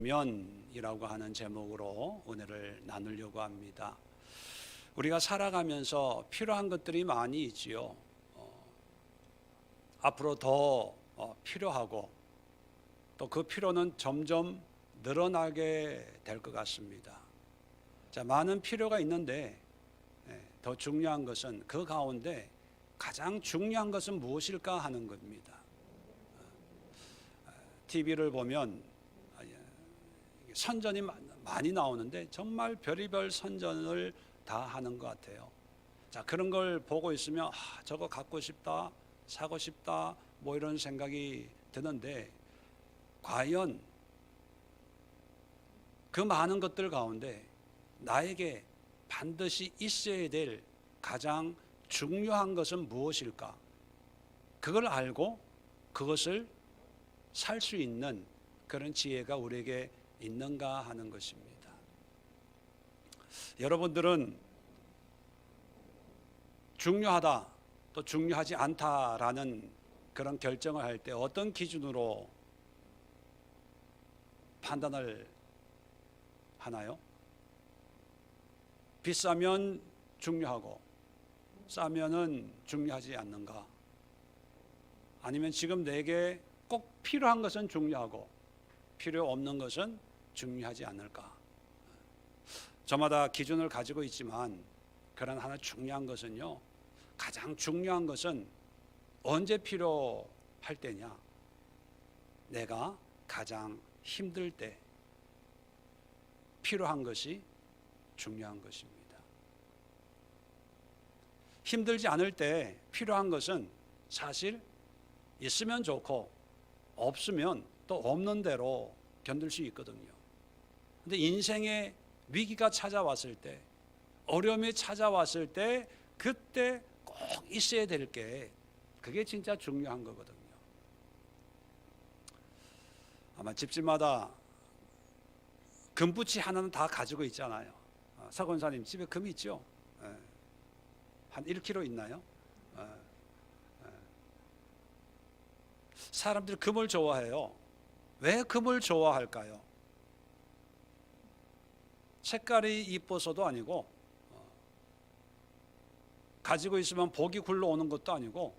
면이라고 하는 제목으로 오늘을 나누려고 합니다. 우리가 살아가면서 필요한 것들이 많이 있지요. 앞으로 더 필요하고 또 그 필요는 점점 늘어나게 될 것 같습니다. 자, 많은 필요가 있는데 더 중요한 것은 그 가운데 가장 중요한 것은 무엇일까 하는 겁니다. TV를 보면 선전이 많이 나오는데 정말 별의별 선전을 다 하는 것 같아요. 자, 그런 걸 보고 있으면 저거 갖고 싶다, 사고 싶다, 뭐 이런 생각이 드는데 과연 그 많은 것들 가운데 나에게 반드시 있어야 될 가장 중요한 것은 무엇일까? 그걸 알고 그것을 살 수 있는 그런 지혜가 우리에게 있는가 하는 것입니다. 여러분들은 중요하다 또 중요하지 않다라는 그런 결정을 할 때 어떤 기준으로 판단을 하나요? 비싸면 중요하고 싸면은 중요하지 않는가? 아니면 지금 내게 꼭 필요한 것은 중요하고 필요 없는 것은 중요하지 않을까? 저마다 기준을 가지고 있지만 그런 하나 중요한 것은요, 가장 중요한 것은 언제 필요할 때냐? 내가 가장 힘들 때 필요한 것이 중요한 것입니다. 힘들지 않을 때 필요한 것은 사실 있으면 좋고 없으면 또 없는 대로 견딜 수 있거든요. 근데 인생의 위기가 찾아왔을 때, 어려움이 찾아왔을 때 그때 꼭 있어야 될 게 그게 진짜 중요한 거거든요. 아마 집집마다 금붙이 하나는 다 가지고 있잖아요. 서 권사님 집에 금 있죠? 한 1kg 있나요? 사람들이 금을 좋아해요. 왜 금을 좋아할까요? 색깔이 이뻐서도 아니고 가지고 있으면 복이 굴러오는 것도 아니고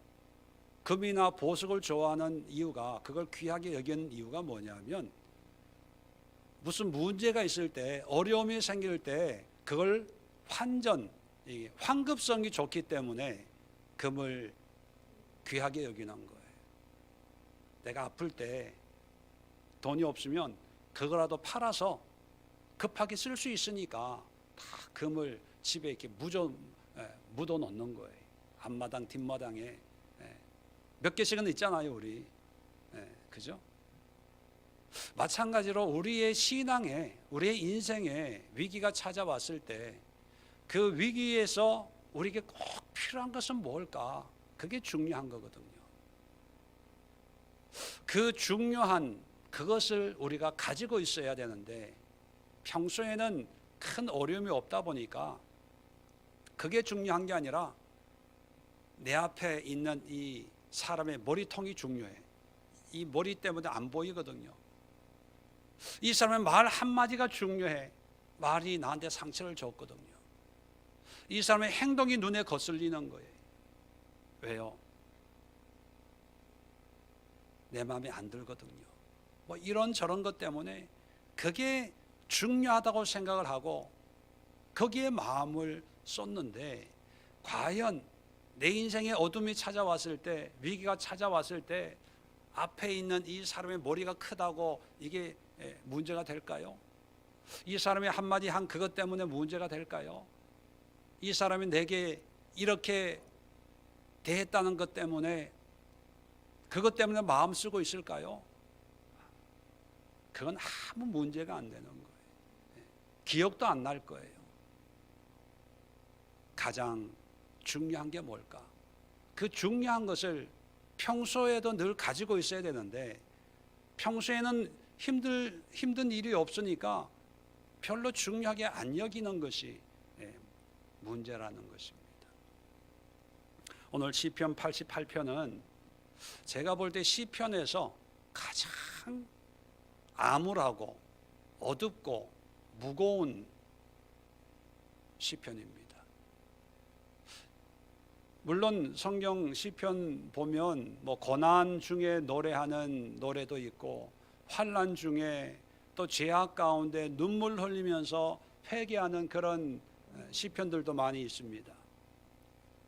금이나 보석을 좋아하는 이유가, 그걸 귀하게 여기는 이유가 뭐냐면 무슨 문제가 있을 때, 어려움이 생길 때 그걸 환급성이 좋기 때문에 금을 귀하게 여기는 거예요. 내가 아플 때 돈이 없으면 그거라도 팔아서 급하게 쓸 수 있으니까 다 금을 집에 이렇게 묻어 놓는 거예요. 앞마당 뒷마당에 몇 개씩은 있잖아요, 우리. 그죠? 마찬가지로 우리의 신앙에, 우리의 인생에 위기가 찾아왔을 때 그 위기에서 우리에게 꼭 필요한 것은 뭘까? 그게 중요한 거거든요. 그 중요한 그것을 우리가 가지고 있어야 되는데 평소에는 큰 어려움이 없다 보니까 그게 중요한 게 아니라 내 앞에 있는 이 사람의 머리통이 중요해. 이 머리 때문에 안 보이거든요. 이 사람의 말 한마디가 중요해. 말이 나한테 상처를 줬거든요. 이 사람의 행동이 눈에 거슬리는 거예요. 왜요? 내 마음에 안 들거든요. 뭐 이런저런 것 때문에 그게 중요하다고 생각을 하고 거기에 마음을 쏟는데, 과연 내 인생에 어둠이 찾아왔을 때, 위기가 찾아왔을 때 앞에 있는 이 사람의 머리가 크다고 이게 문제가 될까요? 이 사람이 한마디 한 그것 때문에 문제가 될까요? 이 사람이 내게 이렇게 대했다는 것 때문에, 그것 때문에 마음 쓰고 있을까요? 그건 아무 문제가 안 되는 거예요. 기억도 안 날 거예요. 가장 중요한 게 뭘까? 그 중요한 것을 평소에도 늘 가지고 있어야 되는데 평소에는 힘든 일이 없으니까 별로 중요하게 안 여기는 것이 문제라는 것입니다. 오늘 시편 88편은 제가 볼 때 시편에서 가장 암울하고 어둡고 무거운 시편입니다. 물론 성경 시편 보면 뭐 고난 중에 노래하는 노래도 있고 환난 중에 또 죄악 가운데 눈물 흘리면서 회개하는 그런 시편들도 많이 있습니다.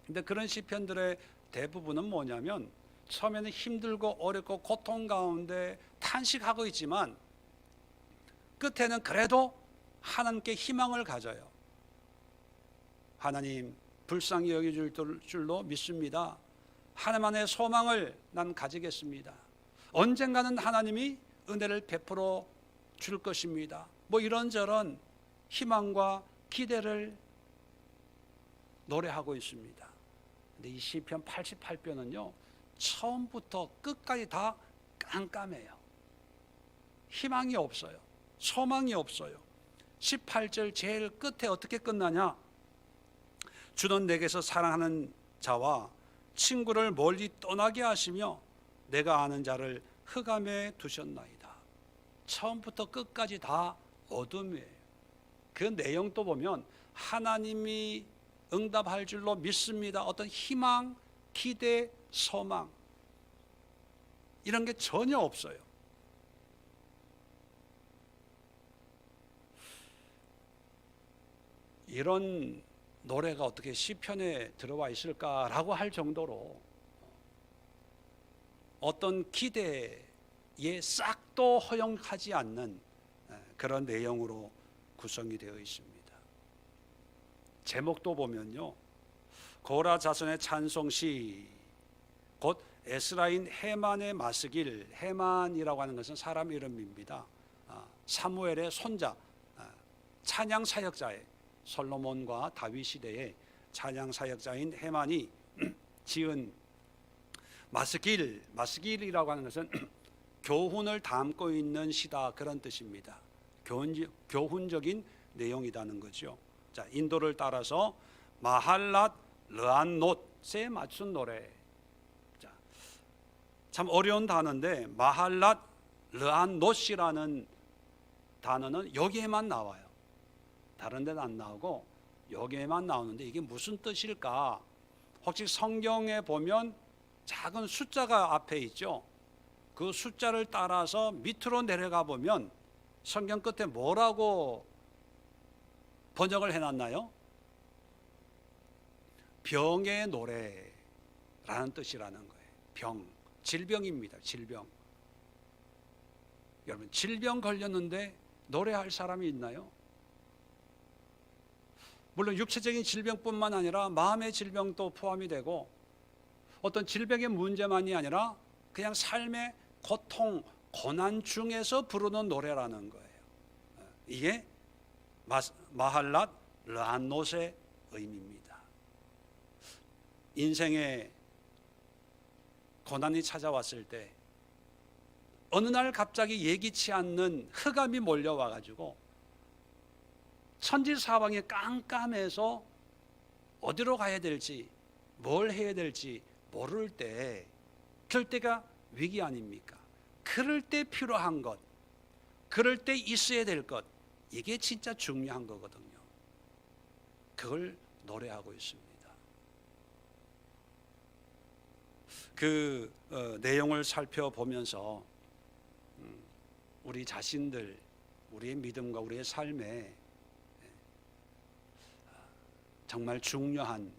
근데 그런 시편들의 대부분은 뭐냐면 처음에는 힘들고 어렵고 고통 가운데 탄식하고 있지만 끝에는 그래도 하나님께 희망을 가져요. 하나님 불쌍히 여겨줄 줄로 믿습니다. 하나님 안에 소망을 난 가지겠습니다. 언젠가는 하나님이 은혜를 베풀어 줄 것입니다. 뭐 이런저런 희망과 기대를 노래하고 있습니다. 근데 이 시편 88편은요 처음부터 끝까지 다 깜깜해요. 희망이 없어요. 소망이 없어요. 18절 제일 끝에 어떻게 끝나냐? 주는 내게서 사랑하는 자와 친구를 멀리 떠나게 하시며 내가 아는 자를 흑암에 두셨나이다. 처음부터 끝까지 다 어둠이에요. 그 내용도 보면 하나님이 응답할 줄로 믿습니다. 어떤 희망, 기대, 소망 이런 게 전혀 없어요. 이런 노래가 어떻게 시편에 들어와 있을까라고 할 정도로 어떤 기대에 싹도 허용하지 않는 그런 내용으로 구성이 되어 있습니다. 제목도 보면요 고라 자손의 찬송시 곧 에스라인 헤만의 마스길, 헤만이라고 하는 것은 사람 이름입니다. 사무엘의 손자, 찬양 사역자의 솔로몬과 다윗 시대의 찬양 사역자인 헤만이 지은 마스길이라고 하는 것은 교훈을 담고 있는 시다 그런 뜻입니다. 교훈적인 내용이라는 거죠. 자, 인도를 따라서 마할랏 르안롯에 맞춘 노래. 자, 참 어려운 단어인데 마할랏 르안롯이라는 단어는 여기에만 나와요. 다른 데는 안 나오고 여기에만 나오는데 이게 무슨 뜻일까? 혹시 성경에 보면 작은 숫자가 앞에 있죠. 그 숫자를 따라서 밑으로 내려가 보면 성경 끝에 뭐라고 번역을 해놨나요? 병의 노래라는 뜻이라는 거예요. 병, 질병입니다. 질병. 여러분 질병 걸렸는데 노래할 사람이 있나요? 물론 육체적인 질병뿐만 아니라 마음의 질병도 포함이 되고 어떤 질병의 문제만이 아니라 그냥 삶의 고통, 고난 중에서 부르는 노래라는 거예요. 이게 마할랏 르안롯의 의미입니다. 인생에 고난이 찾아왔을 때 어느 날 갑자기 예기치 않는 흑암이 몰려와 가지고 천지사방이 깜깜해서 어디로 가야 될지 뭘 해야 될지 모를 때 그럴 때가 위기 아닙니까? 그럴 때 필요한 것, 그럴 때 있어야 될 것, 이게 진짜 중요한 거거든요. 그걸 노래하고 있습니다. 그 내용을 살펴보면서 우리 자신들, 우리의 믿음과 우리의 삶에 정말 중요한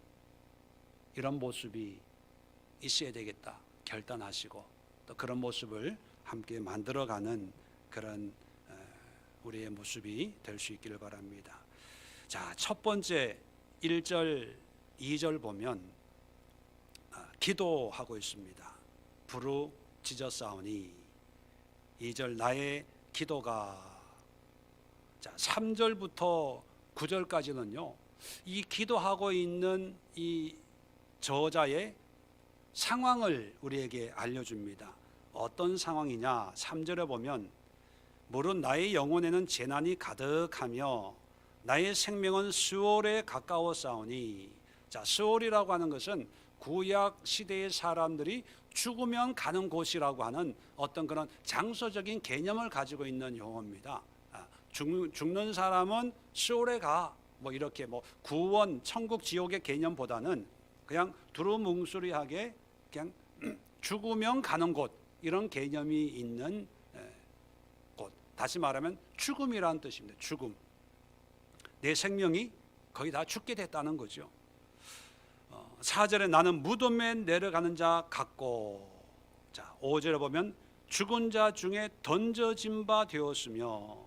이런 모습이 있어야 되겠다 결단하시고 또 그런 모습을 함께 만들어가는 그런 우리의 모습이 될 수 있기를 바랍니다. 자, 첫 번째 1절, 2절 보면 기도하고 있습니다. 부르짖었사오니 2절 나의 기도가. 자, 3절부터 9절까지는요. 이 기도하고 있는 이 저자의 상황을 우리에게 알려줍니다. 어떤 상황이냐? 3절에 보면 물은 나의 영혼에는 재난이 가득하며 나의 생명은 수월에 가까워싸우니. 자, 수월이라고 하는 것은 구약 시대의 사람들이 죽으면 가는 곳이라고 하는 어떤 그런 장소적인 개념을 가지고 있는 용어입니다. 죽는 사람은 시올에 가. 뭐 이렇게 뭐 구원, 천국, 지옥의 개념보다는 그냥 두루뭉술하게 그냥 죽으면 가는 곳, 이런 개념이 있는 곳. 다시 말하면 죽음이라는 뜻입니다. 죽음. 내 생명이 거의 다 죽게 됐다는 거죠. 4절에 나는 무덤에 내려가는 자 같고, 자 5절에 보면 죽은 자 중에 던져진 바 되었으며,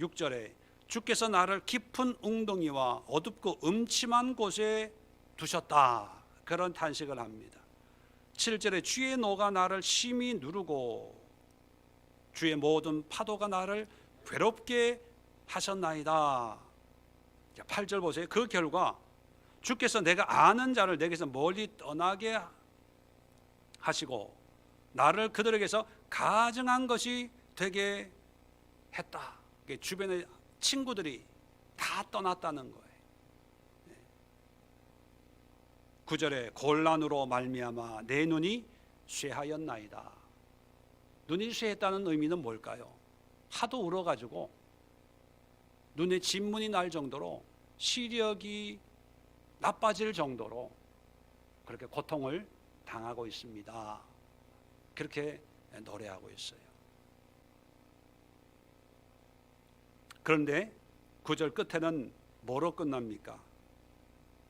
6절에 주께서 나를 깊은 웅덩이와 어둡고 음침한 곳에 두셨다, 그런 탄식을 합니다. 7절에 주의 노가 나를 심히 누르고 주의 모든 파도가 나를 괴롭게 하셨나이다. 8절 보세요. 그 결과 주께서 내가 아는 자를 내게서 멀리 떠나게 하시고 나를 그들에게서 가증한 것이 되게 했다. 주변의 친구들이 다 떠났다는 거예요. 9절에 곤란으로 말미암아 내 눈이 쇠하였나이다. 눈이 쇠했다는 의미는 뭘까요? 하도 울어가지고 눈에 진문이 날 정도로 시력이 나빠질 정도로 그렇게 고통을 당하고 있습니다. 그렇게 노래하고 있어요. 그런데 9절 끝에는 뭐로 끝납니까?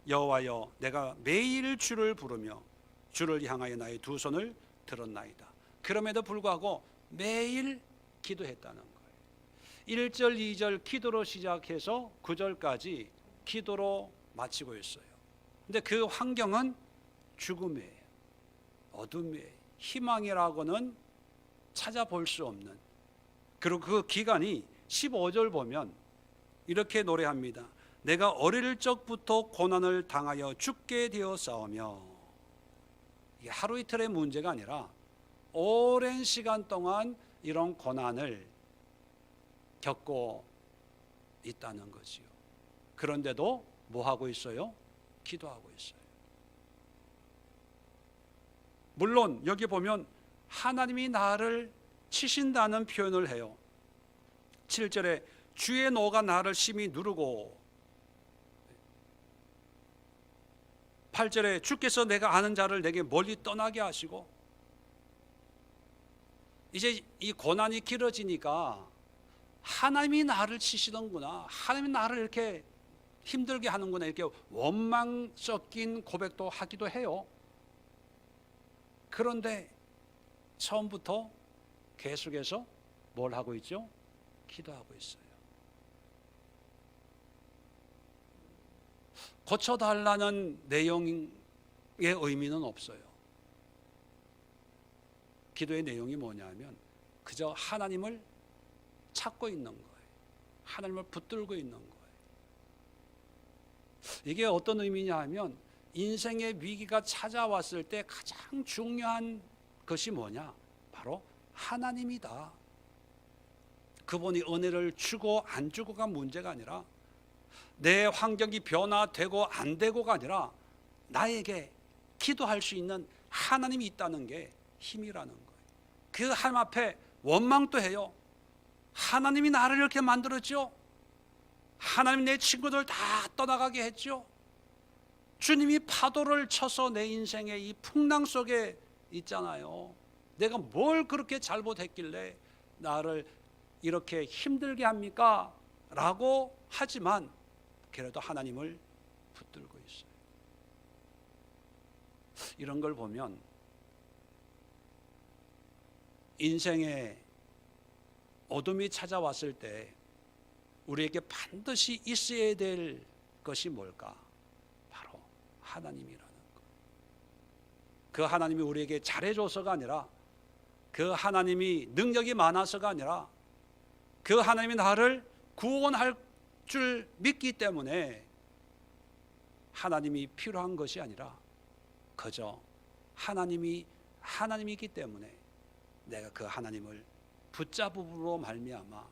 여호와여 내가 매일 주를 부르며 주를 향하여 나의 두 손을 들었나이다. 그럼에도 불구하고 매일 기도했다는 거예요. 1절, 2절 기도로 시작해서 9절까지 기도로 마치고 있어요. 근데 그 환경은 죽음이에요. 어둠이에요. 희망이라고는 찾아볼 수 없는. 그리고 그 기간이 15절 보면 이렇게 노래합니다. 내가 어릴 적부터 고난을 당하여 죽게 되었사오며, 이게 하루 이틀의 문제가 아니라 오랜 시간 동안 이런 고난을 겪고 있다는 거지요. 그런데도 뭐 하고 있어요? 기도하고 있어요. 물론 여기 보면 하나님이 나를 치신다는 표현을 해요. 7절에 주의 노가 나를 심히 누르고, 8절에 주께서 내가 아는 자를 내게 멀리 떠나게 하시고, 이제 이 고난이 길어지니까 하나님이 나를 치시는구나, 하나님이 나를 이렇게 힘들게 하는구나, 이렇게 원망 섞인 고백도 하기도 해요. 그런데 처음부터 계속해서 뭘 하고 있죠? 기도하고 있어요. 고쳐달라는 내용의 의미는 없어요. 기도의 내용이 뭐냐면 그저 하나님을 찾고 있는 거예요. 하나님을 붙들고 있는 거예요. 이게 어떤 의미냐 하면 인생의 위기가 찾아왔을 때 가장 중요한 것이 뭐냐? 바로 하나님이다. 그분이 은혜를 주고 안 주고가 문제가 아니라, 내 환경이 변화되고 안 되고가 아니라 나에게 기도할 수 있는 하나님이 있다는 게 힘이라는 거예요. 그 하나님 앞에 원망도 해요. 하나님이 나를 이렇게 만들었죠. 하나님 내 친구들 다 떠나가게 했죠. 주님이 파도를 쳐서 내 인생의 이 풍랑 속에 있잖아요. 내가 뭘 그렇게 잘못했길래 나를 이렇게 힘들게 합니까? 라고 하지만 그래도 하나님을 붙들고 있어요. 이런 걸 보면 인생에 어둠이 찾아왔을 때 우리에게 반드시 있어야 될 것이 뭘까? 바로 하나님이라는 것. 그 하나님이 우리에게 잘해줘서가 아니라, 그 하나님이 능력이 많아서가 아니라, 그 하나님이 나를 구원할 줄 믿기 때문에 하나님이 필요한 것이 아니라 그저 하나님이 하나님이기 때문에 내가 그 하나님을 붙잡음으로 말미암아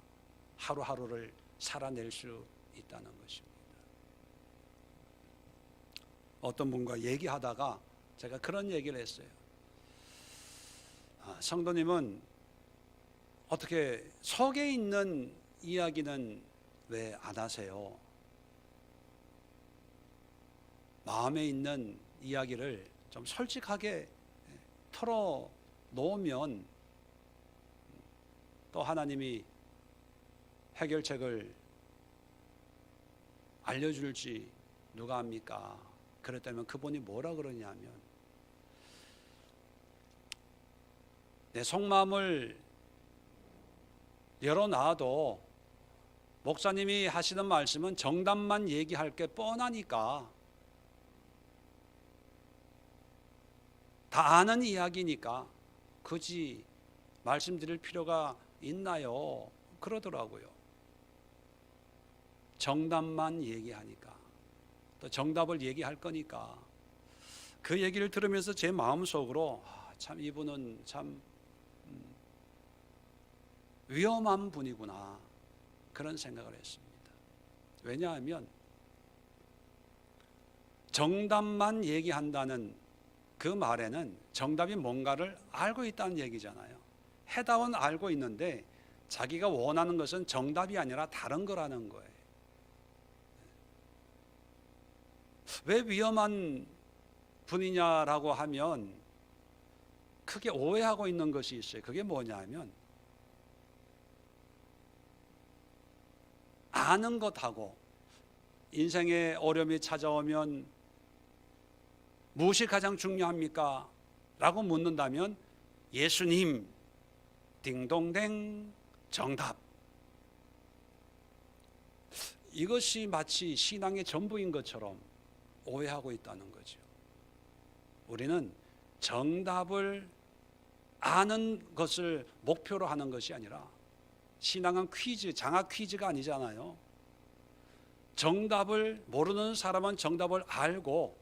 하루하루를 살아낼 수 있다는 것입니다. 어떤 분과 얘기하다가 제가 그런 얘기를 했어요. 성도님은 어떻게 속에 있는 이야기는 왜 안 하세요? 마음에 있는 이야기를 좀 솔직하게 털어 놓으면 또 하나님이 해결책을 알려줄지 누가 압니까? 그랬다면 그분이 뭐라 그러냐면, 내 속마음을 열어놔도 목사님이 하시는 말씀은 정답만 얘기할 게 뻔하니까, 다 아는 이야기니까 굳이 말씀드릴 필요가 있나요? 그러더라고요. 정답만 얘기하니까, 또 정답을 얘기할 거니까. 그 얘기를 들으면서 제 마음속으로 참 이분은 참 위험한 분이구나, 그런 생각을 했습니다. 왜냐하면 정답만 얘기한다는 그 말에는 정답이 뭔가를 알고 있다는 얘기잖아요. 해답은 알고 있는데 자기가 원하는 것은 정답이 아니라 다른 거라는 거예요. 왜 위험한 분이냐라고 하면 크게 오해하고 있는 것이 있어요. 그게 뭐냐 하면, 아는 것하고 인생의 어려움이 찾아오면 무엇이 가장 중요합니까? 라고 묻는다면 예수님, 딩동댕, 정답. 이것이 마치 신앙의 전부인 것처럼 오해하고 있다는 거죠. 우리는 정답을 아는 것을 목표로 하는 것이 아니라, 신앙은 퀴즈, 장학 퀴즈가 아니잖아요. 정답을 모르는 사람은 정답을 알고,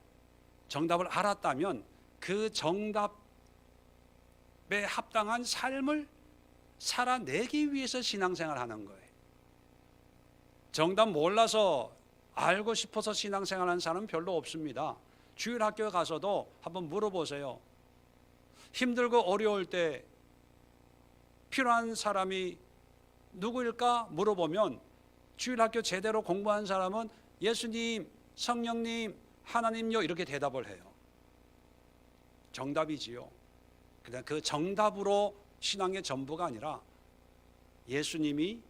정답을 알았다면 그 정답에 합당한 삶을 살아내기 위해서 신앙생활을 하는 거예요. 정답 몰라서 알고 싶어서 신앙생활하는 사람은 별로 없습니다. 주일학교에 가서도 한번 물어보세요. 힘들고 어려울 때 필요한 사람이 누구일까 물어보면, 주일학교 제대로 공부한 사람은 예수님, 성령님, 하나님요, 이렇게 대답을 해요. 정답이지요. 그냥 그 정답으로 신앙의 전부가 아니라, 예수님이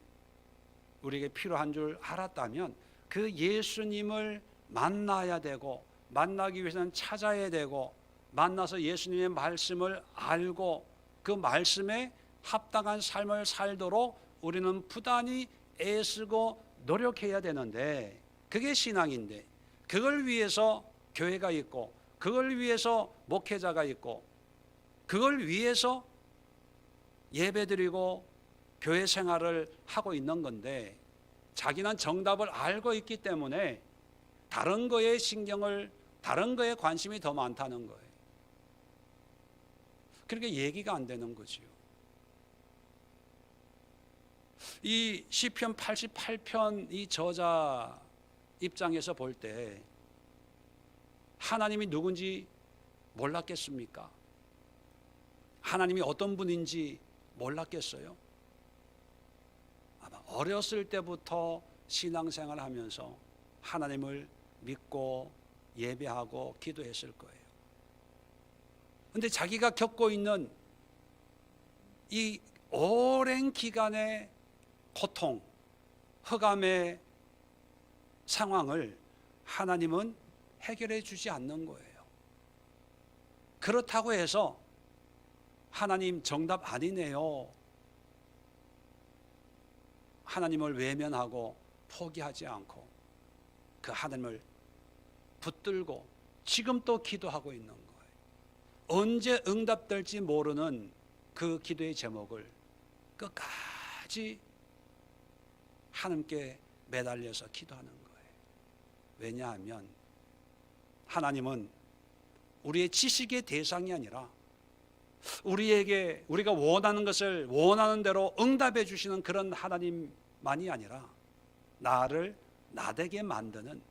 우리에게 필요한 줄 알았다면 그 예수님을 만나야 되고, 만나기 위해서는 찾아야 되고, 만나서 예수님의 말씀을 알고 그 말씀에 합당한 삶을 살도록 우리는 부단히 애쓰고 노력해야 되는데, 그게 신앙인데, 그걸 위해서 교회가 있고, 그걸 위해서 목회자가 있고, 그걸 위해서 예배드리고 교회 생활을 하고 있는 건데, 자기는 정답을 알고 있기 때문에 다른 거에 신경을, 다른 거에 관심이 더 많다는 거예요. 그렇게 얘기가 안 되는 거지요. 이 시편 88편 이 저자 입장에서 볼 때 하나님이 누군지 몰랐겠습니까? 하나님이 어떤 분인지 몰랐겠어요? 아마 어렸을 때부터 신앙생활을 하면서 하나님을 믿고 예배하고 기도했을 거예요. 그런데 자기가 겪고 있는 이 오랜 기간의 고통, 흑암의 상황을 하나님은 해결해 주지 않는 거예요. 그렇다고 해서 하나님 정답 아니네요, 하나님을 외면하고 포기하지 않고 그 하나님을 붙들고 지금 또 기도하고 있는 거예요. 언제 응답될지 모르는 그 기도의 제목을 끝까지 하나님께 매달려서 기도하는 거예요. 왜냐하면 하나님은 우리의 지식의 대상이 아니라, 우리에게 우리가 원하는 것을 원하는 대로 응답해 주시는 그런 하나님만이 아니라, 나를 나되게 만드는,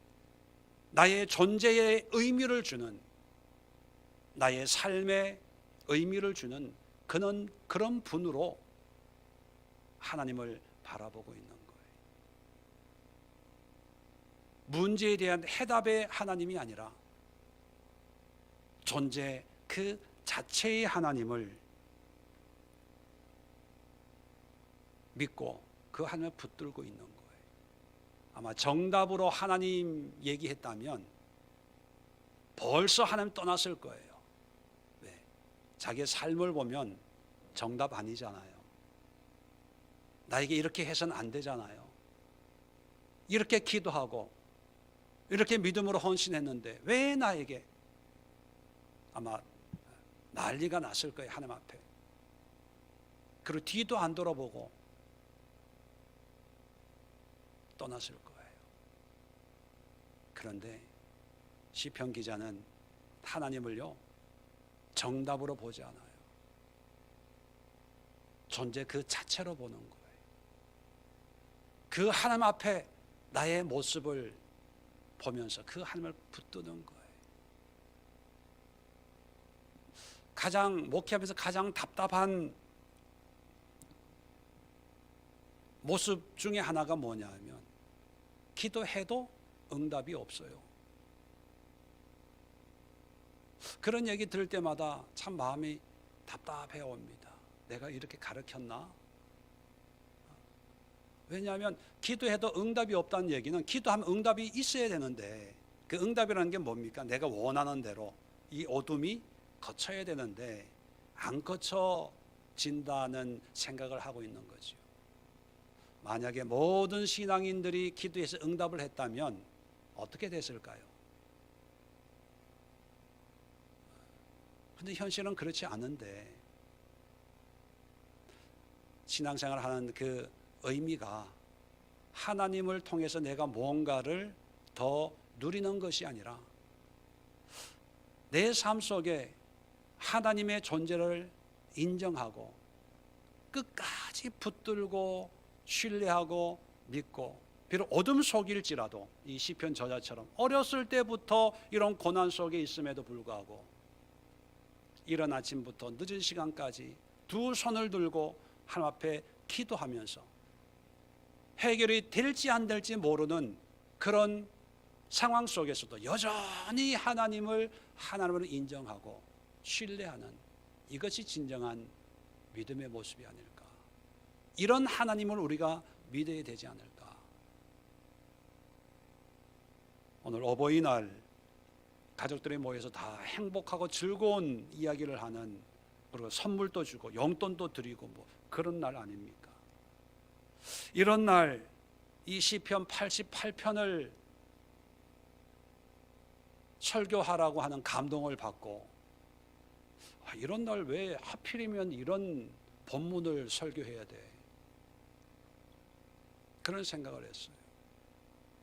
나의 존재의 의미를 주는, 나의 삶의 의미를 주는 그런 분으로 하나님을 바라보고 있는 거예요. 문제에 대한 해답의 하나님이 아니라 존재 그 자체의 하나님을 믿고 그 하나님을 붙들고 있는 거예요. 아마 정답으로 하나님 얘기했다면 벌써 하나님 떠났을 거예요. 왜? 자기의 삶을 보면 정답 아니잖아요. 나에게 이렇게 해서는 안 되잖아요. 이렇게 기도하고 이렇게 믿음으로 헌신했는데 왜 나에게? 아마 난리가 났을 거예요, 하나님 앞에. 그리고 뒤도 안 돌아보고 떠났을 거예요. 그런데 시편 기자는 하나님을요 정답으로 보지 않아요. 존재 그 자체로 보는 거예요. 그 하나님 앞에 나의 모습을 보면서 그 하나님을 붙드는 거예요. 가장 목회하면서 가장 답답한 모습 중에 하나가 뭐냐 하면 기도해도 응답이 없어요. 그런 얘기 들을 때마다 참 마음이 답답해 옵니다. 내가 이렇게 가르쳤나? 왜냐하면 기도해도 응답이 없다는 얘기는 기도하면 응답이 있어야 되는데 그 응답이라는 게 뭡니까? 내가 원하는 대로 이 어둠이 거쳐야 되는데 안 거쳐진다는 생각을 하고 있는 거죠. 만약에 모든 신앙인들이 기도해서 응답을 했다면 어떻게 됐을까요? 근데 현실은 그렇지 않은데 신앙생활을 하는 그 의미가 하나님을 통해서 내가 뭔가를 더 누리는 것이 아니라 내 삶 속에 하나님의 존재를 인정하고 끝까지 붙들고 신뢰하고 믿고 비록 어둠 속일지라도 이 시편 저자처럼 어렸을 때부터 이런 고난 속에 있음에도 불구하고 이른 아침부터 늦은 시간까지 두 손을 들고 하나님 앞에 기도하면서 해결이 될지 안 될지 모르는 그런 상황 속에서도 여전히 하나님을 하나님으로 인정하고 신뢰하는 이것이 진정한 믿음의 모습이 아닐까. 이런 하나님을 우리가 믿어야 되지 않을까. 오늘 어버이날 가족들이 모여서 다 행복하고 즐거운 이야기를 하는, 그리고 선물도 주고 용돈도 드리고 뭐 그런 날 아닙니까? 이런 날 이 시편 88편을 설교하라고 하는 감동을 받고 이런 날 왜 하필이면 이런 본문을 설교해야 돼? 그런 생각을 했어요.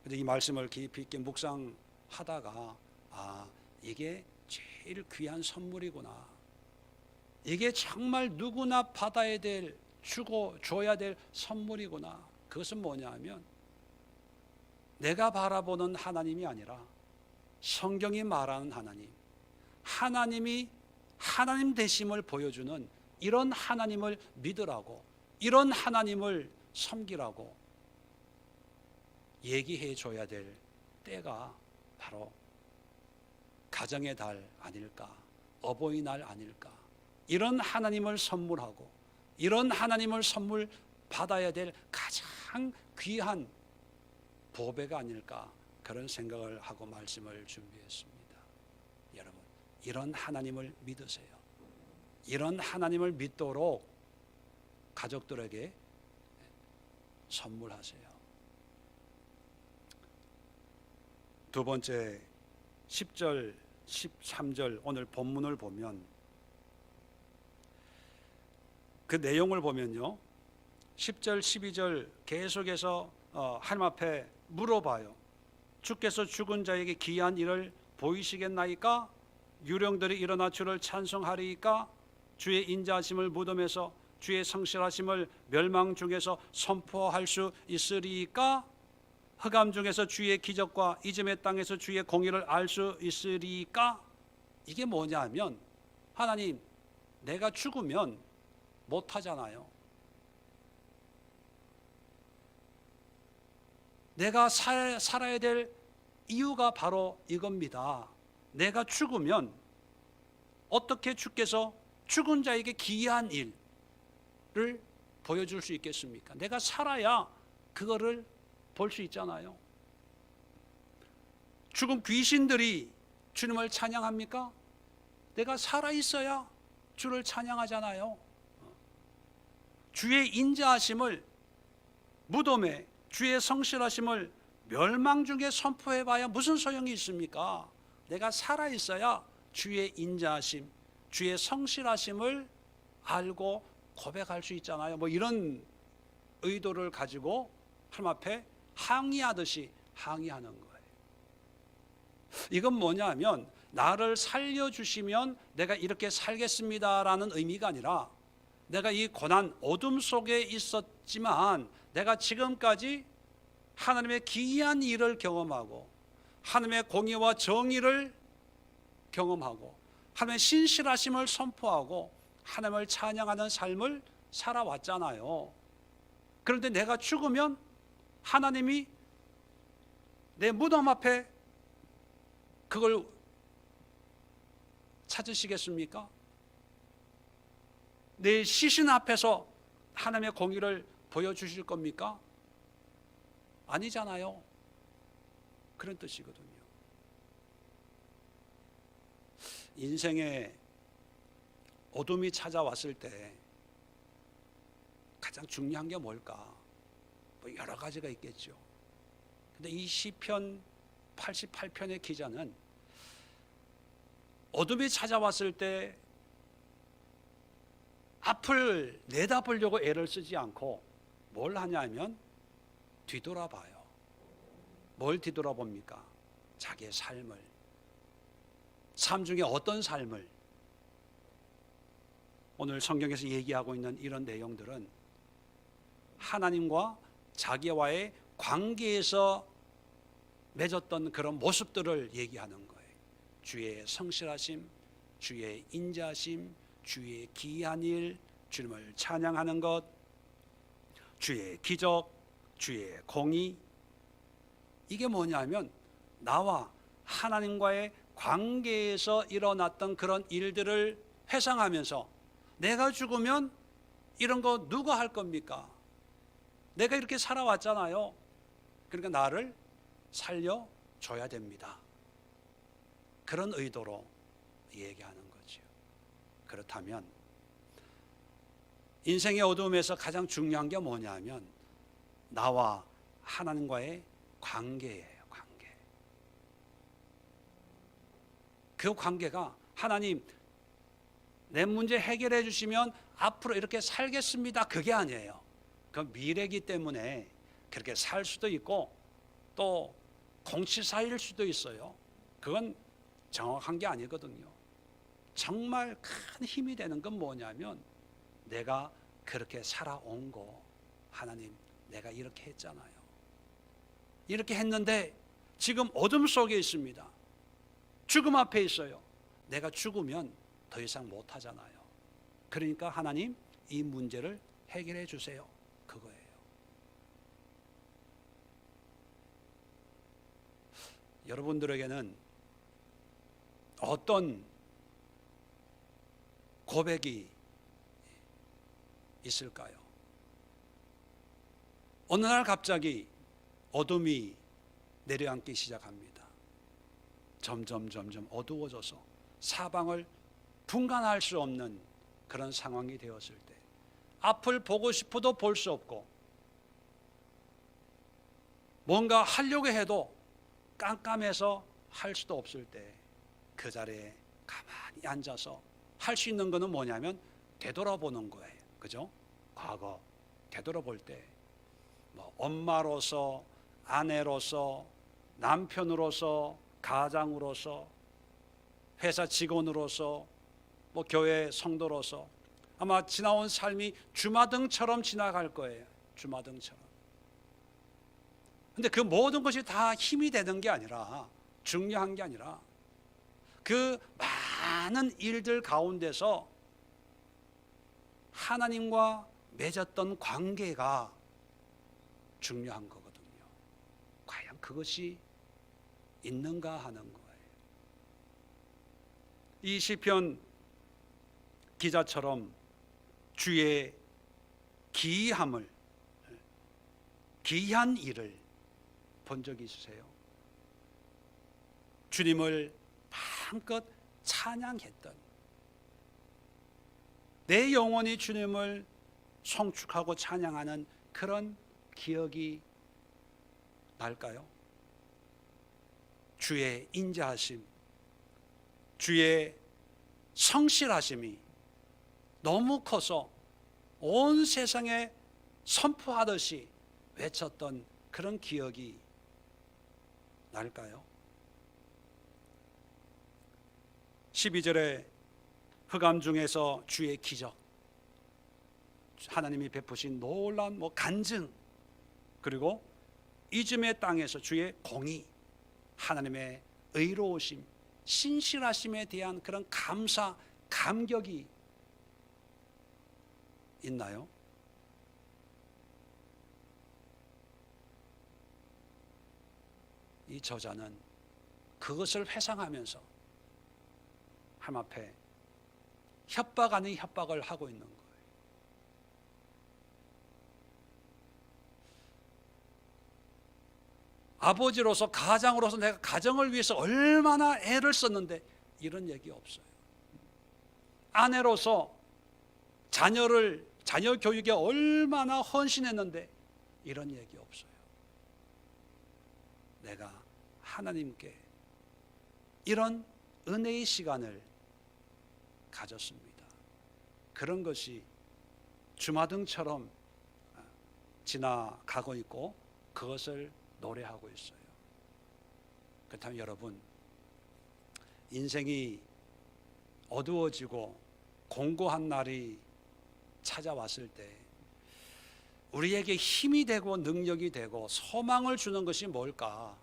근데 이 말씀을 깊이 있게 묵상하다가 이게 제일 귀한 선물이구나. 이게 정말 누구나 받아야 될, 줘야 될 선물이구나. 그것은 뭐냐 하면 내가 바라보는 하나님이 아니라 성경이 말하는 하나님, 하나님이 하나님 되심을 보여주는 이런 하나님을 믿으라고, 이런 하나님을 섬기라고 얘기해 줘야 될 때가 바로 가정의 달 아닐까, 어버이날 아닐까. 이런 하나님을 선물하고 이런 하나님을 선물 받아야 될 가장 귀한 보배가 아닐까, 그런 생각을 하고 말씀을 준비했습니다. 여러분, 이런 하나님을 믿으세요. 이런 하나님을 믿도록 가족들에게 선물하세요. 두 번째 10절, 13절 오늘 본문을 보면 그 내용을 보면요, 10절, 12절 계속해서 하나님 앞에 물어봐요. 주께서 죽은 자에게 기이한 일을 보이시겠나이까? 유령들이 일어나 주를 찬송하리이까? 주의 인자하심을 무덤에서, 주의 성실하심을 멸망 중에서 선포할 수 있으리이까? 흑암 중에서 주의 기적과 이즘의 땅에서 주의 공의를 알 수 있으리이까? 이게 뭐냐 하면, 하나님, 내가 죽으면 못하잖아요. 내가 살아야 될 이유가 바로 이겁니다. 내가 죽으면 어떻게 주께서 죽은 자에게 기이한 일을 보여줄 수 있겠습니까? 내가 살아야 그거를 볼 수 있잖아요. 죽은 귀신들이 주님을 찬양합니까? 내가 살아있어야 주를 찬양하잖아요. 주의 인자하심을, 무덤에 주의 성실하심을 멸망 중에 선포해봐야 무슨 소용이 있습니까? 내가 살아있어야 주의 인자하심, 주의 성실하심을 알고 고백할 수 있잖아요. 뭐 이런 의도를 가지고 하나님 앞에 항의하듯이 항의하는 거예요. 이건 뭐냐면 나를 살려주시면 내가 이렇게 살겠습니다라는 의미가 아니라, 내가 이 고난 어둠 속에 있었지만 내가 지금까지 하나님의 기이한 일을 경험하고 하나님의 공의와 정의를 경험하고 하나님의 신실하심을 선포하고 하나님을 찬양하는 삶을 살아왔잖아요. 그런데 내가 죽으면 하나님이 내 무덤 앞에 그걸 찾으시겠습니까? 내 시신 앞에서 하나님의 공의를 보여주실 겁니까? 아니잖아요. 그런 뜻이거든요. 인생에 어둠이 찾아왔을 때 가장 중요한 게 뭘까? 뭐 여러 가지가 있겠죠. 근데 이 시편 88편의 기자는 어둠이 찾아왔을 때 앞을 내다보려고 애를 쓰지 않고 뭘 하냐면 뒤돌아봐요. 뭘 뒤돌아봅니까? 자기의 삶을, 삶 중에 어떤 삶을. 오늘 성경에서 얘기하고 있는 이런 내용들은 하나님과 자기와의 관계에서 맺었던 그런 모습들을 얘기하는 거예요. 주의 성실하심, 주의 인자심, 주의 기이한 일, 주님을 찬양하는 것, 주의 기적, 주의 공의. 이게 뭐냐면 나와 하나님과의 관계에서 일어났던 그런 일들을 회상하면서 내가 죽으면 이런 거 누가 할 겁니까? 내가 이렇게 살아왔잖아요. 그러니까 나를 살려줘야 됩니다. 그런 의도로 얘기하는 거죠. 그렇다면 인생의 어두움에서 가장 중요한 게 뭐냐면 나와 하나님과의 관계예요. 관계. 그 관계가 하나님 내 문제 해결해 주시면 앞으로 이렇게 살겠습니다, 그게 아니에요. 그 미래이기 때문에 그렇게 살 수도 있고 또 공치사일 수도 있어요. 그건 정확한 게 아니거든요. 정말 큰 힘이 되는 건 뭐냐면 내가 그렇게 살아온 거, 하나님 내가 이렇게 했잖아요. 이렇게 했는데 지금 어둠 속에 있습니다. 죽음 앞에 있어요. 내가 죽으면 더 이상 못 하잖아요. 그러니까 하나님 이 문제를 해결해 주세요. 그거예요. 여러분들에게는 어떤 고백이 있을까요? 어느 날 갑자기 어둠이 내려앉기 시작합니다. 점점 어두워져서 사방을 분간할 수 없는 그런 상황이 되었을 때, 앞을 보고 싶어도 볼 수 없고 뭔가 하려고 해도 깜깜해서 할 수도 없을 때, 그 자리에 가만히 앉아서 할 수 있는 거는 뭐냐면 되돌아보는 거예요. 그죠? 과거 되돌아볼 때 뭐 엄마로서, 아내로서, 남편으로서, 가장으로서, 회사 직원으로서, 뭐 교회 성도로서 아마 지나온 삶이 주마등처럼 지나갈 거예요. 주마등처럼. 근데 그 모든 것이 다 힘이 되는 게 아니라, 중요한 게 아니라 그 많은 일들 가운데서 하나님과 맺었던 관계가 중요한 거거든요. 과연 그것이 있는가 하는 거예요. 이 시편 기자처럼 주의 기이함을, 기이한 일을 본 적이 있으세요? 주님을 마음껏 찬양했던, 내 영혼이 주님을 송축하고 찬양하는 그런 기억이 날까요? 주의 인자하심, 주의 성실하심이 너무 커서 온 세상에 선포하듯이 외쳤던 그런 기억이 날까요? 12절에 흑암 중에서 주의 기적, 하나님이 베푸신 놀라운 간증, 그리고 이즘의 땅에서 주의 공의, 하나님의 의로우심, 신실하심에 대한 그런 감사, 감격이 있나요? 이 저자는 그것을 회상하면서 하나님 앞에 협박 아닌 협박을 하고 있는 거예요. 아버지로서, 가장으로서 내가 가정을 위해서 얼마나 애를 썼는데 이런 얘기 없어요. 아내로서 자녀 교육에 얼마나 헌신했는데 이런 얘기 없어요. 내가 하나님께 이런 은혜의 시간을 가졌습니다. 그런 것이 주마등처럼 지나가고 있고 그것을 노래하고 있어요. 그렇다면 여러분, 인생이 어두워지고 공고한 날이 찾아왔을 때 우리에게 힘이 되고 능력이 되고 소망을 주는 것이 뭘까?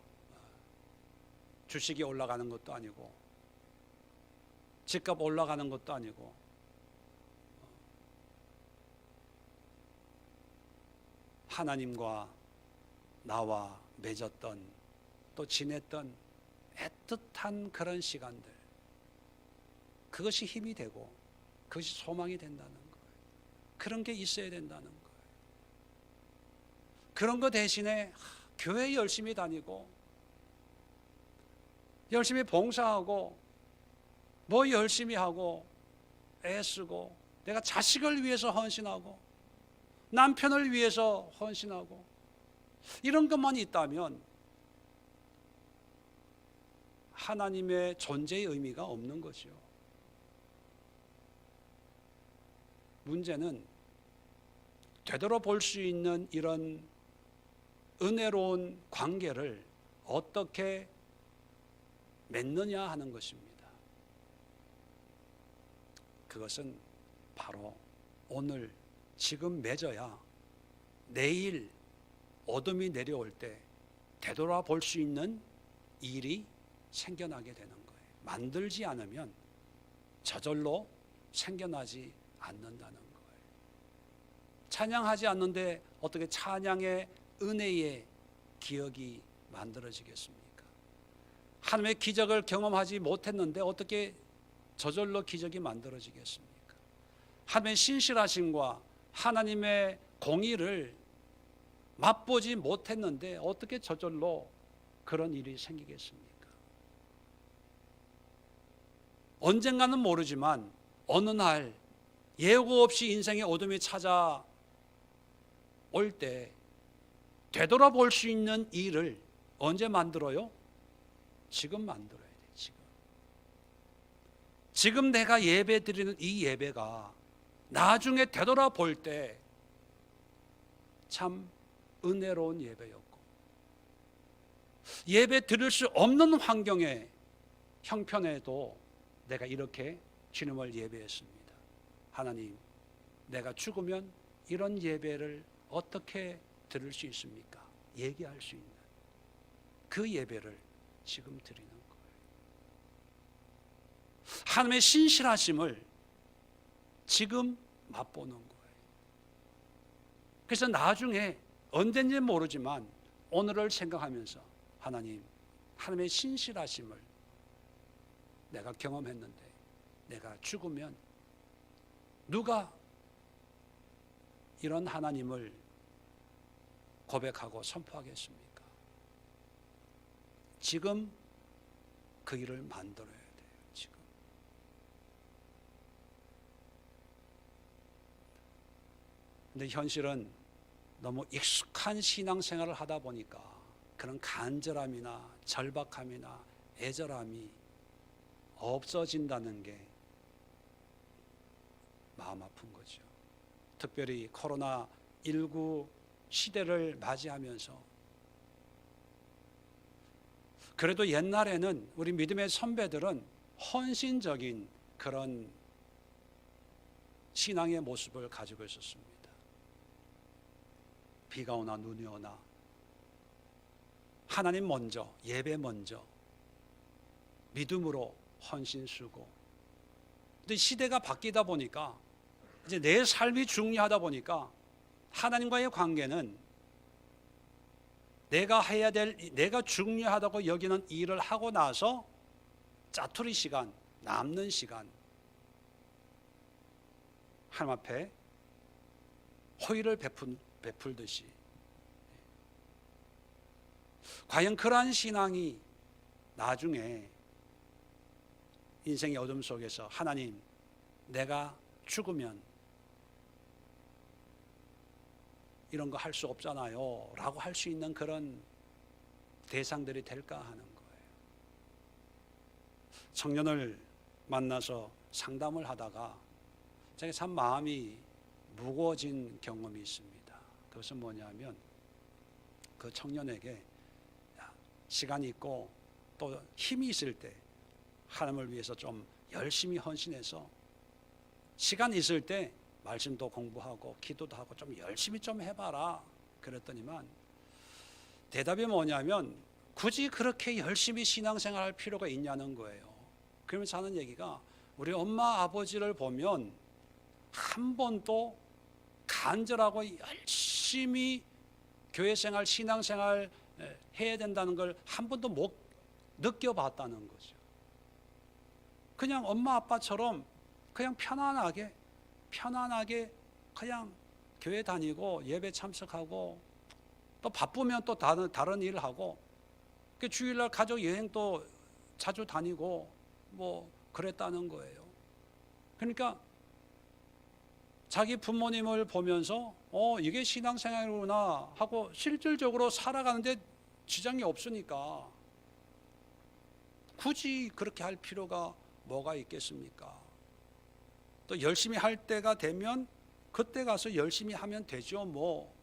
주식이 올라가는 것도 아니고 집값 올라가는 것도 아니고 하나님과 나와 맺었던 또 지냈던 애틋한 그런 시간들, 그것이 힘이 되고 그것이 소망이 된다는 거예요. 그런 게 있어야 된다는 거예요. 그런 거 대신에 교회 열심히 다니고 열심히 봉사하고 뭐 열심히 하고 애쓰고 내가 자식을 위해서 헌신하고 남편을 위해서 헌신하고 이런 것만 있다면 하나님의 존재의 의미가 없는 거죠. 문제는 되돌아볼 수 있는 이런 은혜로운 관계를 어떻게 맺느냐 하는 것입니다. 그것은 바로 오늘 지금 맺어야 내일 어둠이 내려올 때 되돌아볼 수 있는 일이 생겨나게 되는 거예요. 만들지 않으면 저절로 생겨나지 않는다는 거예요. 찬양하지 않는데 어떻게 찬양의 은혜의 기억이 만들어지겠습니까? 하나님의 기적을 경험하지 못했는데 어떻게 저절로 기적이 만들어지겠습니까? 하나님의 신실하심과 하나님의 공의를 맛보지 못했는데 어떻게 저절로 그런 일이 생기겠습니까? 언젠가는 모르지만 어느 날 예고 없이 인생의 어둠이 찾아올 때 되돌아볼 수 있는 일을 언제 만들어요? 지금 만들어야 돼. 지금 내가 예배 드리는 이 예배가 나중에 되돌아볼 때 참 은혜로운 예배였고 예배 드릴 수 없는 환경에 형편에도 내가 이렇게 주님을 예배했습니다. 하나님, 내가 죽으면 이런 예배를 어떻게 드릴 수 있습니까? 얘기할 수 있는 그 예배를 지금 드리는 거예요. 하나님의 신실하심을 지금 맛보는 거예요. 그래서 나중에 언젠지 모르지만 오늘을 생각하면서 하나님, 하나님의 신실하심을 내가 경험했는데 내가 죽으면 누가 이런 하나님을 고백하고 선포하겠습니까? 지금 그 일을 만들어야 돼요. 지금. 근데 현실은 너무 익숙한 신앙생활을 하다 보니까 그런 간절함이나 절박함이나 애절함이 없어진다는 게 마음 아픈 거죠. 특별히 코로나19 시대를 맞이하면서 그래도 옛날에는 우리 믿음의 선배들은 헌신적인 그런 신앙의 모습을 가지고 있었습니다. 비가 오나 눈이 오나 하나님 먼저, 예배 먼저, 믿음으로 헌신수고. 근데 시대가 바뀌다 보니까 이제 내 삶이 중요하다 보니까 하나님과의 관계는 내가 해야 될, 내가 중요하다고 여기는 일을 하고 나서 짜투리 시간, 남는 시간 하나님 앞에 호의를 베풀듯이 과연 그러한 신앙이 나중에 인생의 어둠 속에서 하나님 내가 죽으면 이런 거 할 수 없잖아요 라고 할 수 있는 그런 대상들이 될까 하는 거예요. 청년을 만나서 상담을 하다가 제가 참 마음이 무거워진 경험이 있습니다. 그것은 뭐냐면 그 청년에게 시간이 있고 또 힘이 있을 때 하나님을 위해서 좀 열심히 헌신해서 시간 있을 때 말씀도 공부하고 기도도 하고 좀 열심히 좀 해봐라 그랬더니만 대답이 뭐냐면 굳이 그렇게 열심히 신앙생활 할 필요가 있냐는 거예요. 그러면서 하는 얘기가 우리 엄마 아버지를 보면 한 번도 간절하고 열심히 교회생활 신앙생활 해야 된다는 걸 한 번도 못 느껴봤다는 거죠. 그냥 엄마 아빠처럼 그냥 편안하게 그냥 교회 다니고 예배 참석하고 또 바쁘면 또 다른 일을 하고 주일날 가족 여행도 자주 다니고 뭐 그랬다는 거예요. 그러니까 자기 부모님을 보면서 이게 신앙생활이구나 하고 실질적으로 살아가는데 지장이 없으니까 굳이 그렇게 할 필요가 뭐가 있겠습니까? 또 열심히 할 때가 되면 그때 가서 열심히 하면 되죠 뭐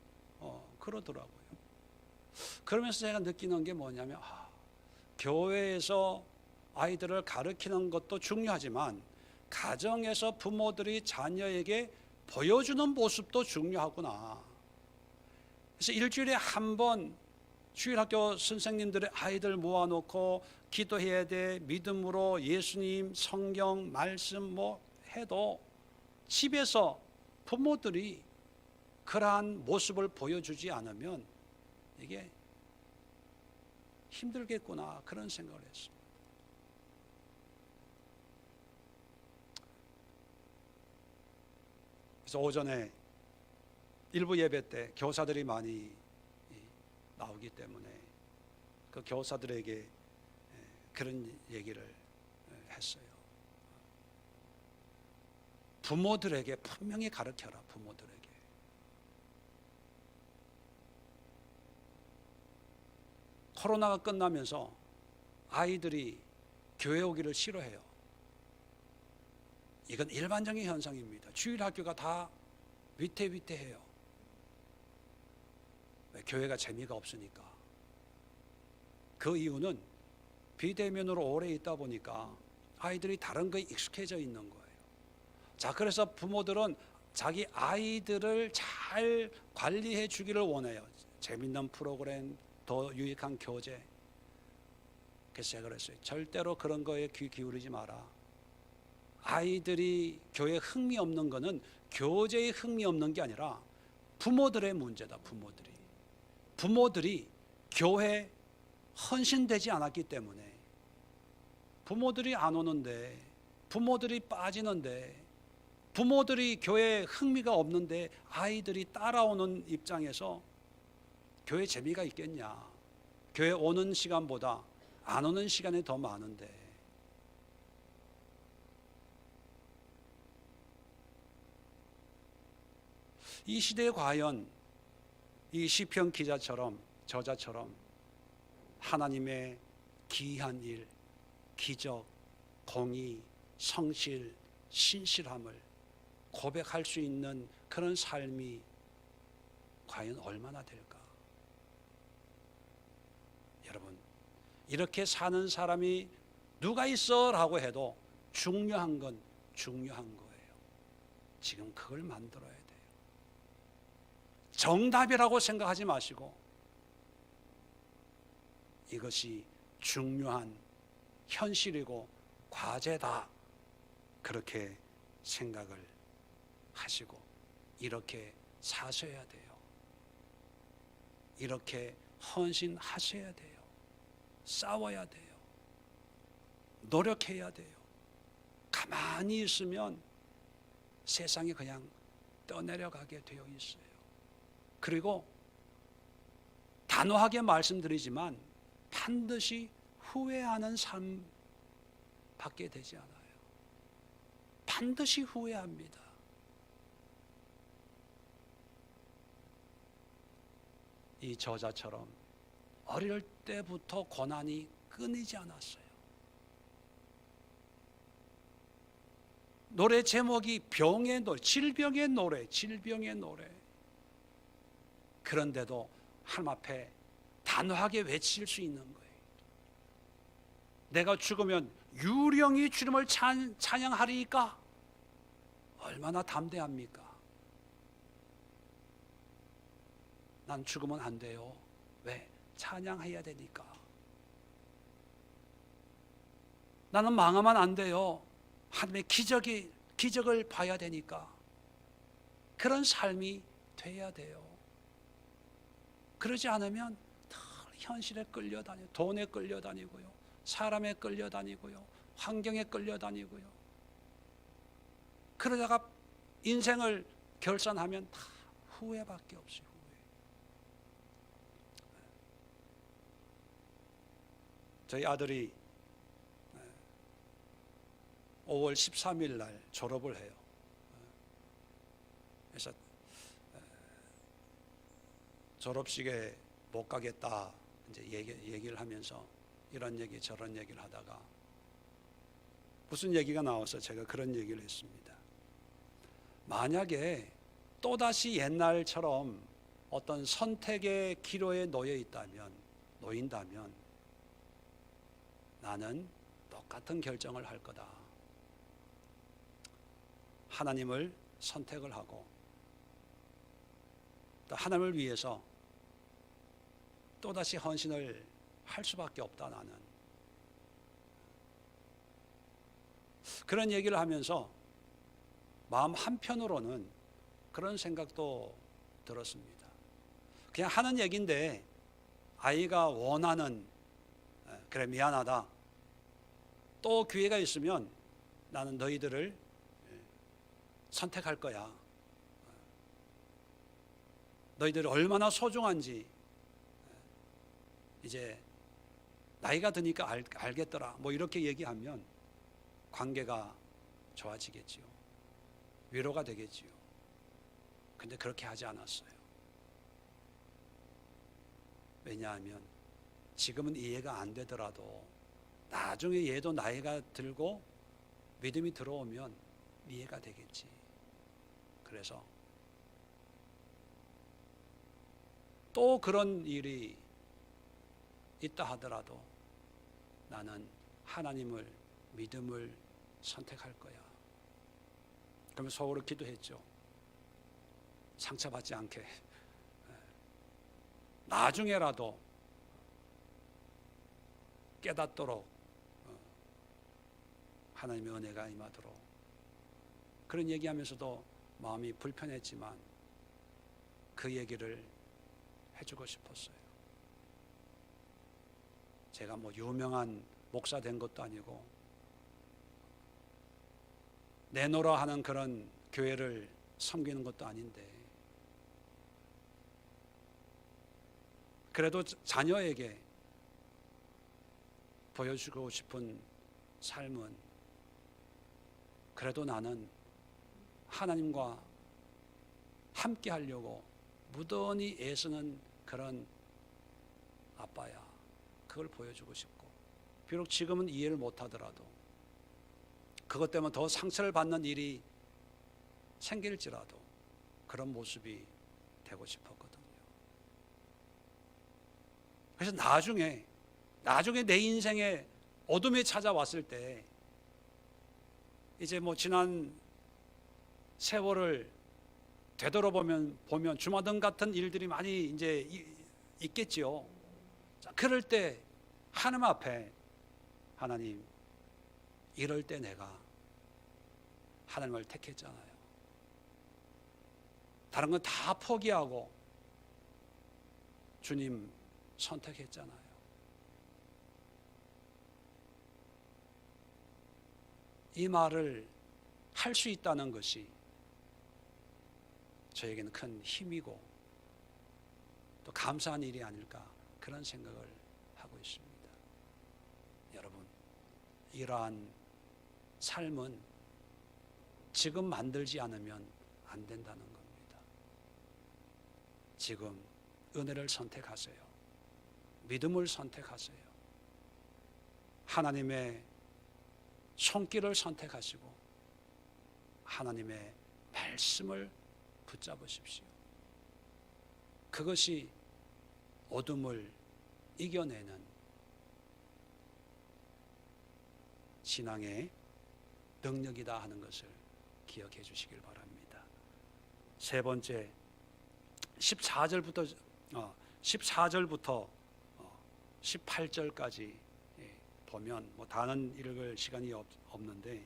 그러더라고요. 그러면서 제가 느끼는 게 뭐냐면 교회에서 아이들을 가르치는 것도 중요하지만 가정에서 부모들이 자녀에게 보여주는 모습도 중요하구나. 그래서 일주일에 한 번 주일학교 선생님들의 아이들 모아놓고 기도해야 돼, 믿음으로 예수님, 성경, 말씀 뭐 해도 집에서 부모들이 그러한 모습을 보여주지 않으면 이게 힘들겠구나 그런 생각을 했습니다. 그래서 오전에 일부 예배 때 교사들이 많이 나오기 때문에 그 교사들에게 그런 얘기를 했어요. 부모들에게 분명히 가르쳐라. 부모들에게. 코로나가 끝나면서 아이들이 교회 오기를 싫어해요. 이건 일반적인 현상입니다. 주일학교가 다 위태위태해요. 왜? 교회가 재미가 없으니까. 그 이유는 비대면으로 오래 있다 보니까 아이들이 다른 거에 익숙해져 있는 거예요. 자, 그래서 부모들은 자기 아이들을 잘 관리해 주기를 원해요. 재밌는 프로그램, 더 유익한 교재. 그래서 제가 그랬어요. 절대로 그런 거에 귀 기울이지 마라. 아이들이 교회에 흥미 없는 거는 교재에 흥미 없는 게 아니라 부모들의 문제다. 부모들이 교회 헌신되지 않았기 때문에 부모들이 안 오는데, 부모들이 빠지는데, 부모들이 교회에 흥미가 없는데 아이들이 따라오는 입장에서 교회 재미가 있겠냐? 교회 오는 시간보다 안 오는 시간이 더 많은데, 이 시대에 과연 이 시편 기자처럼, 저자처럼 하나님의 기이한 일, 기적, 공의, 성실, 신실함을 고백할 수 있는 그런 삶이 과연 얼마나 될까? 여러분, 이렇게 사는 사람이 누가 있어? 라고 해도 중요한 건 중요한 거예요. 지금 그걸 만들어야 돼요. 정답이라고 생각하지 마시고 이것이 중요한 현실이고 과제다, 그렇게 생각을 하시고 이렇게 사셔야 돼요. 이렇게 헌신하셔야 돼요. 싸워야 돼요. 노력해야 돼요. 가만히 있으면 세상이 그냥 떠내려가게 되어 있어요. 그리고 단호하게 말씀드리지만 반드시 후회하는 삶 받게 되지 않아요. 반드시 후회합니다. 이 저자처럼 어릴 때부터 고난이 끊이지 않았어요. 노래 제목이 병의 노래, 질병의 노래, 질병의 노래. 그런데도 하나님 앞에 단호하게 외칠 수 있는 거예요. 내가 죽으면 유령이 주님을 찬양하리까? 얼마나 담대합니까? 난 죽으면 안 돼요. 왜? 찬양해야 되니까. 나는 망하면 안 돼요. 하나님의 기적을 봐야 되니까. 그런 삶이 돼야 돼요. 그러지 않으면 늘 현실에 끌려다니고, 돈에 끌려다니고요, 사람에 끌려다니고요, 환경에 끌려다니고요. 그러다가 인생을 결산하면 다 후회밖에 없어요. 후회. 저희 아들이 5월 13일 날 졸업을 해요. 그래서 졸업식에 못 가겠다 이제 얘기를 하면서 이런 얘기 저런 얘기를 하다가 무슨 얘기가 나와서 제가 그런 얘기를 했습니다. 만약에 또다시 옛날처럼 어떤 선택의 기로에 놓인다면 나는 똑같은 결정을 할 거다. 하나님을 선택을 하고 또 하나님을 위해서 또다시 헌신을 할 수밖에 없다. 나는 그런 얘기를 하면서 마음 한편으로는 그런 생각도 들었습니다. 그냥 하는 얘기인데 아이가 원하는, 그래 미안하다, 또 기회가 있으면 나는 너희들을 선택할 거야. 너희들이 얼마나 소중한지 이제 나이가 드니까 알겠더라. 뭐 이렇게 얘기하면 관계가 좋아지겠지요. 위로가 되겠지요. 근데 그렇게 하지 않았어요. 왜냐하면 지금은 이해가 안 되더라도 나중에 얘도 나이가 들고 믿음이 들어오면 이해가 되겠지. 그래서 또 그런 일이 있다 하더라도 나는 하나님을, 믿음을 선택할 거야. 그러면 속으로 기도했죠. 상처받지 않게 나중에라도 깨닫도록 하나님의 은혜가 임하도록. 그런 얘기하면서도 마음이 불편했지만 그 얘기를 해주고 싶었어요. 제가 뭐 유명한 목사 된 것도 아니고 내노라 하는 그런 교회를 섬기는 것도 아닌데, 그래도 자녀에게 보여주고 싶은 삶은, 그래도 나는 하나님과 함께 하려고 무던히 애쓰는 그런 아빠야, 그걸 보여주고 싶고, 비록 지금은 이해를 못하더라도 그것 때문에 더 상처를 받는 일이 생길지라도 그런 모습이 되고 싶었거든요. 그래서 나중에 내 인생에 어둠이 찾아왔을 때, 이제 뭐 지난 세월을 되돌아보면 주마등 같은 일들이 많이 이제 있겠지요. 자, 그럴 때 하나님 앞에, 하나님, 이럴 때 내가 하나님을 택했잖아요. 다른 건 다 포기하고 주님 선택했잖아요. 이 말을 할 수 있다는 것이 저에게는 큰 힘이고 또 감사한 일이 아닐까, 그런 생각을 하고 있습니다. 여러분, 이러한 삶은 지금 만들지 않으면 안 된다는 겁니다. 지금 은혜를 선택하세요. 믿음을 선택하세요. 하나님의 손길을 선택하시고 하나님의 말씀을 붙잡으십시오. 그것이 어둠을 이겨내는 신앙의 능력이다 하는 것을 기억해 주시길 바랍니다. 세 번째, 14절부터 18절까지 보면 뭐 다는 읽을 시간이 없는데,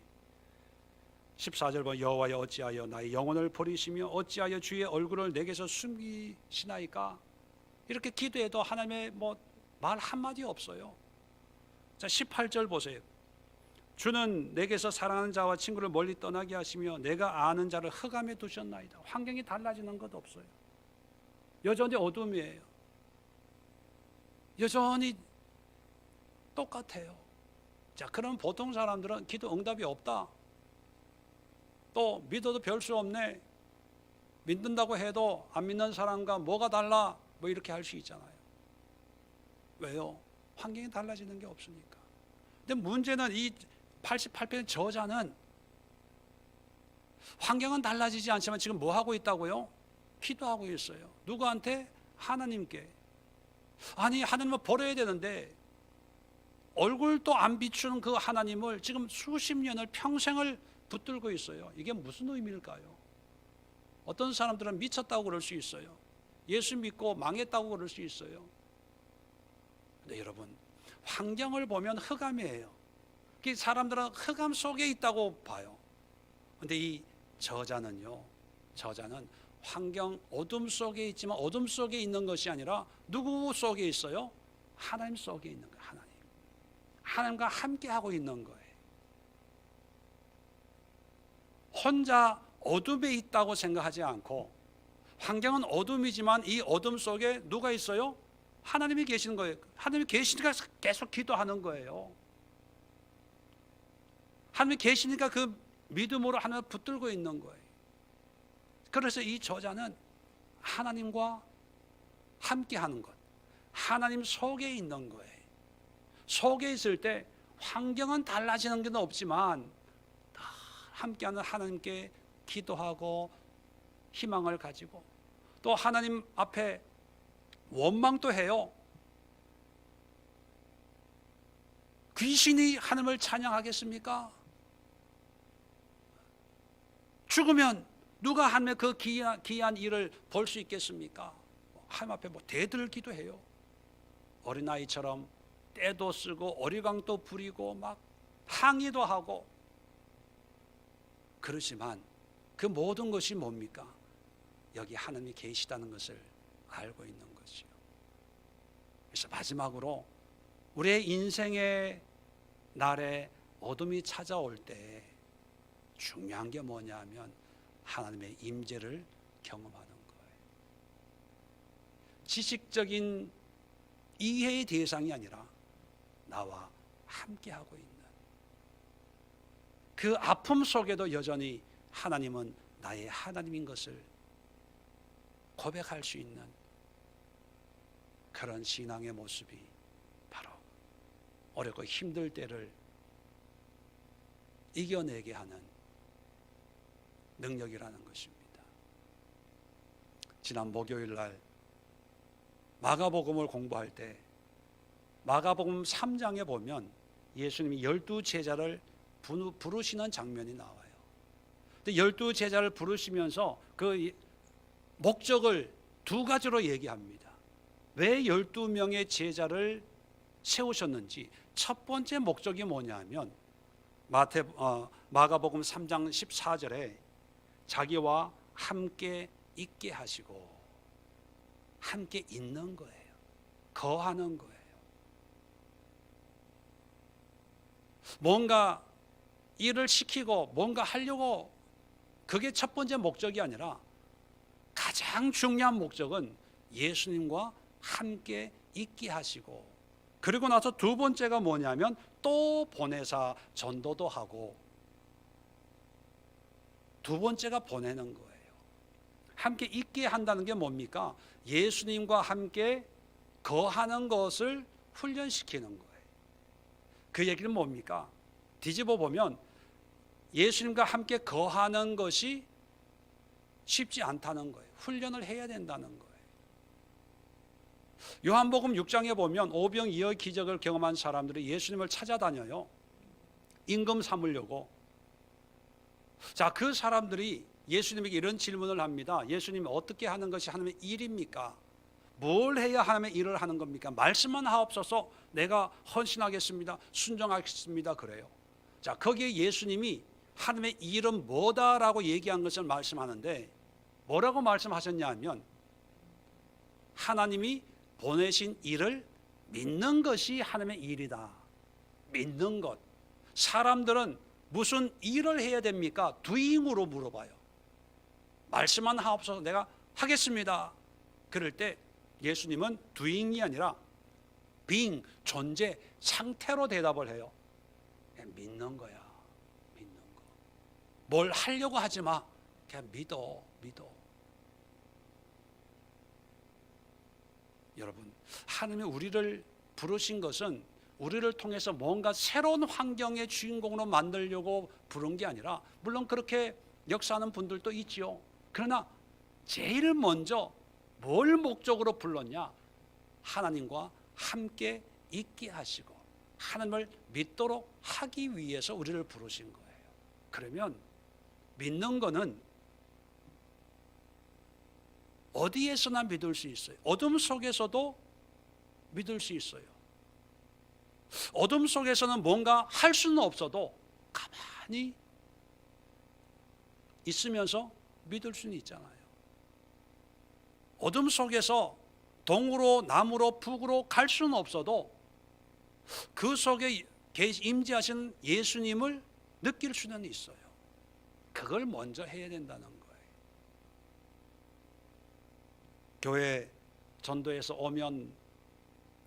14절 보면 여호와여 어찌하여 나의 영혼을 버리시며 어찌하여 주의 얼굴을 내게서 숨기시나이까, 이렇게 기도해도 하나님의 뭐 말 한마디 없어요. 자, 18절 보세요. 주는 내게서 사랑하는 자와 친구를 멀리 떠나게 하시며 내가 아는 자를 흑암에 두셨나이다. 환경이 달라지는 것 없어요. 여전히 어둠이에요. 여전히 똑같아요. 자, 그럼 보통 사람들은 기도 응답이 없다, 또 믿어도 별 수 없네, 믿는다고 해도 안 믿는 사람과 뭐가 달라, 뭐 이렇게 할 수 있잖아요. 왜요? 환경이 달라지는 게 없으니까. 근데 문제는 이 88편의 저자는 환경은 달라지지 않지만 지금 뭐 하고 있다고요? 기도하고 있어요. 누구한테? 하나님께. 아니, 하나님을 버려야 되는데 얼굴도 안 비추는 그 하나님을 지금 수십 년을, 평생을 붙들고 있어요. 이게 무슨 의미일까요? 어떤 사람들은 미쳤다고 그럴 수 있어요. 예수 믿고 망했다고 그럴 수 있어요. 근데 여러분, 환경을 보면 흑암이에요. 사람들은 흑암 속에 있다고 봐요. 근데 이 저자는 환경, 어둠 속에 있지만 어둠 속에 있는 것이 아니라 누구 속에 있어요? 하나님 속에 있는 거예요. 하나님과 함께 하고 있는 거예요. 혼자 어둠에 있다고 생각하지 않고, 환경은 어둠이지만 이 어둠 속에 누가 있어요? 하나님이 계시는 거예요. 하나님이 계시니까 계속 기도하는 거예요. 하나님이 계시니까 그 믿음으로 하나님을 붙들고 있는 거예요. 그래서 이 저자는 하나님과 함께 하는 것, 하나님 속에 있는 거예요. 속에 있을 때 환경은 달라지는 게 없지만 함께하는 하나님께 기도하고 희망을 가지고, 또 하나님 앞에 원망도 해요. 귀신이 하나님을 찬양하겠습니까? 죽으면 누가 하나님의 그 귀한 일을 볼 수 있겠습니까? 하나님 앞에 뭐 대들기도 해요. 어린아이처럼 떼도 쓰고 어리광도 부리고 막 항의도 하고. 그렇지만 그 모든 것이 뭡니까? 여기 하나님이 계시다는 것을 알고 있는 것이요. 그래서 마지막으로 우리의 인생의 날에 어둠이 찾아올 때 중요한 게 뭐냐 하면 하나님의 임재를 경험하는 거예요. 지식적인 이해의 대상이 아니라 나와 함께하고 있는, 그 아픔 속에도 여전히 하나님은 나의 하나님인 것을 고백할 수 있는 그런 신앙의 모습이 바로 어렵고 힘들 때를 이겨내게 하는 능력이라는 것입니다. 지난 목요일 날 마가복음을 공부할 때 마가복음 3장에 보면 예수님이 12제자를 부르시는 장면이 나와요. 근데 12제자를 부르시면서 그 목적을 두 가지로 얘기합니다. 왜 12명의 제자를 세우셨는지 첫 번째 목적이 뭐냐면 마가복음 3장 14절에 자기와 함께 있게 하시고, 함께 있는 거예요. 거하는 거예요. 뭔가 일을 시키고 뭔가 하려고, 그게 첫 번째 목적이 아니라 가장 중요한 목적은 예수님과 함께 있게 하시고, 그리고 나서 두 번째가 뭐냐면 또 보내사 전도도 하고, 두 번째가 보내는 거예요. 함께 있게 한다는 게 뭡니까? 예수님과 함께 거하는 것을 훈련시키는 거예요. 그 얘기는 뭡니까? 뒤집어 보면 예수님과 함께 거하는 것이 쉽지 않다는 거예요. 훈련을 해야 된다는 거예요. 요한복음 6장에 보면 오병이어 기적을 경험한 사람들이 예수님을 찾아다녀요. 임금 삼으려고. 자, 그 사람들이 예수님에게 이런 질문을 합니다. 예수님, 어떻게 하는 것이 하나님의 일입니까? 뭘 해야 하나님의 일을 하는 겁니까? 말씀만 하옵소서. 내가 헌신하겠습니다. 순종하겠습니다. 그래요. 자, 거기에 예수님이 하나님의 일은 뭐다라고 얘기한 것을 말씀하는데, 뭐라고 말씀하셨냐 하면 하나님이 보내신 일을 믿는 것이 하나님의 일이다. 믿는 것. 사람들은 무슨 일을 해야 됩니까? doing으로 물어봐요. 말씀만 하옵소서. 내가 하겠습니다. 그럴 때 예수님은 doing이 아니라 being, 존재, 상태로 대답을 해요. 그냥 믿는 거야. 믿는 거. 뭘 하려고 하지 마. 그냥 믿어. 여러분, 하나님이 우리를 부르신 것은 우리를 통해서 뭔가 새로운 환경의 주인공으로 만들려고 부른 게 아니라, 물론 그렇게 역사하는 분들도 있지요. 그러나 제일 먼저 뭘 목적으로 불렀냐? 하나님과 함께 있게 하시고 하나님을 믿도록 하기 위해서 우리를 부르신 거예요. 그러면 믿는 거는 어디에서나 믿을 수 있어요. 어둠 속에서도 믿을 수 있어요. 어둠 속에서는 뭔가 할 수는 없어도 가만히 있으면서 믿을 수는 있잖아요. 어둠 속에서 동으로 남으로 북으로 갈 수는 없어도 그 속에 임재하신 예수님을 느낄 수는 있어요. 그걸 먼저 해야 된다는 거예요. 교회 전도에서 오면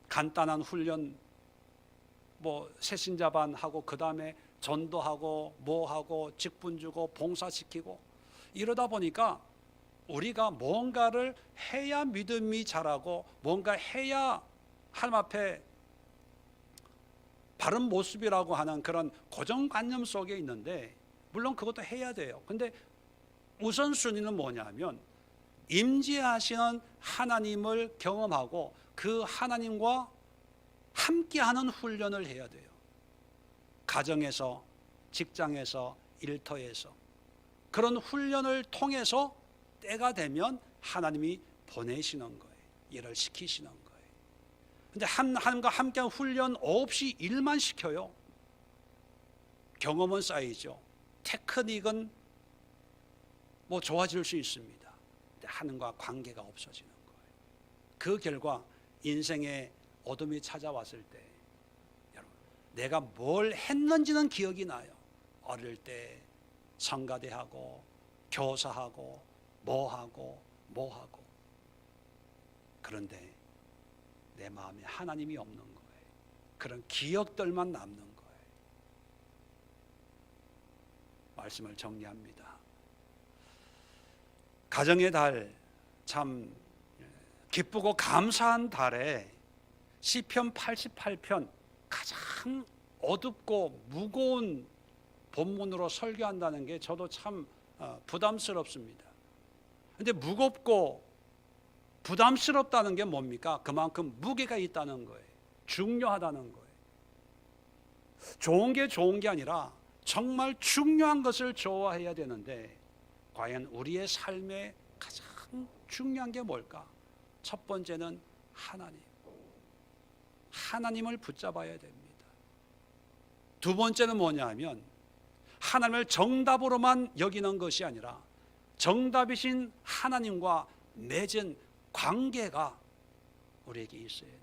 간단한 훈련, 새신자반 하고 그 다음에 전도하고 뭐하고 직분 주고 봉사시키고 이러다 보니까 우리가 뭔가를 해야 믿음이 자라고 뭔가 해야 하나님 앞에 바른 모습이라고 하는 그런 고정관념 속에 있는데, 물론 그것도 해야 돼요. 근데 우선순위는 뭐냐면 임재하시는 하나님을 경험하고 그 하나님과 함께하는 훈련을 해야 돼요. 가정에서, 직장에서, 일터에서 그런 훈련을 통해서 때가 되면 하나님이 보내시는 거예요. 일을 시키시는 거예요. 근데 하나님과 함께한 훈련 없이 일만 시켜요. 경험은 쌓이죠. 테크닉은 좋아질 수 있습니다. 근데 하나님과 관계가 없어지는 거예요. 그 결과 인생의 어둠이 찾아왔을 때 내가 뭘 했는지는 기억이 나요. 어릴 때 성가대하고 교사하고 뭐하고 뭐하고. 그런데 내 마음에 하나님이 없는 거예요. 그런 기억들만 남는 거예요. 말씀을 정리합니다. 가정의 달, 참 기쁘고 감사한 달에 시편 88편 가장 어둡고 무거운 본문으로 설교한다는 게 저도 참 부담스럽습니다. 그런데 무겁고 부담스럽다는 게 뭡니까? 그만큼 무게가 있다는 거예요. 중요하다는 거예요. 좋은 게 좋은 게 아니라 정말 중요한 것을 좋아해야 되는데, 과연 우리의 삶에 가장 중요한 게 뭘까? 첫 번째는 하나님을 붙잡아야 됩니다. 두 번째는 뭐냐 하면 하나님을 정답으로만 여기는 것이 아니라 정답이신 하나님과 맺은 관계가 우리에게 있어야 돼요.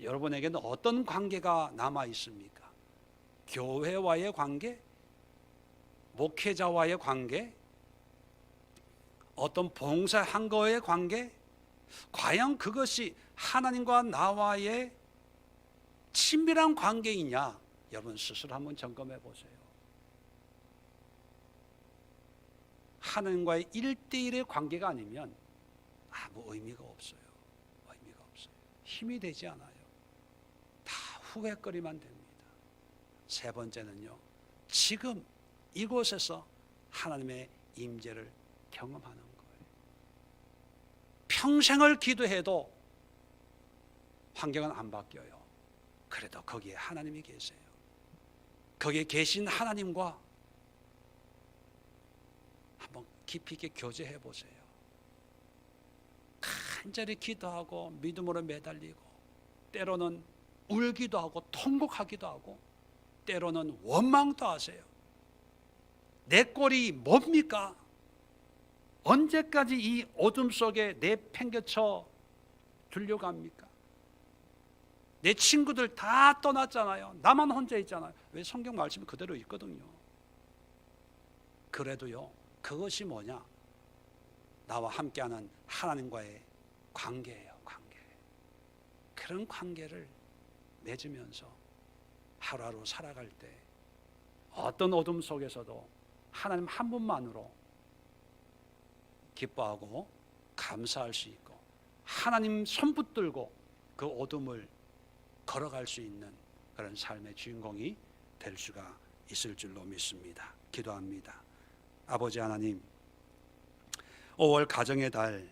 여러분에게는 어떤 관계가 남아 있습니까? 교회와의 관계? 목회자와의 관계? 어떤 봉사한 거의 관계? 과연 그것이 하나님과 나와의 친밀한 관계이냐? 여러분 스스로 한번 점검해 보세요. 하나님과의 1대1의 관계가 아니면 아무 의미가 없어요. 의미가 없어요. 힘이 되지 않아요. 다 후회거리만 됩니다. 세 번째는요, 지금 이곳에서 하나님의 임재를 경험하는 거예요. 평생을 기도해도 환경은 안 바뀌어요. 그래도 거기에 하나님이 계세요. 거기에 계신 하나님과 한번 깊이 있게 교제해 보세요. 간절히 기도하고 믿음으로 매달리고, 때로는 울기도 하고 통곡하기도 하고, 때로는 원망도 하세요. 내 꼴이 뭡니까? 언제까지 이 어둠 속에 내팽개쳐 두려고 합니까? 내 친구들 다 떠났잖아요. 나만 혼자 있잖아요. 왜? 성경 말씀이 그대로 있거든요. 그래도요, 그것이 뭐냐? 나와 함께하는 하나님과의 관계예요. 관계. 그런 관계를 맺으면서 하루하루 살아갈 때 어떤 어둠 속에서도 하나님 한 분만으로 기뻐하고 감사할 수 있고, 하나님 손 붙들고 그 어둠을 걸어갈 수 있는 그런 삶의 주인공이 될 수가 있을 줄로 믿습니다. 기도합니다. 아버지 하나님, 5월 가정의 달,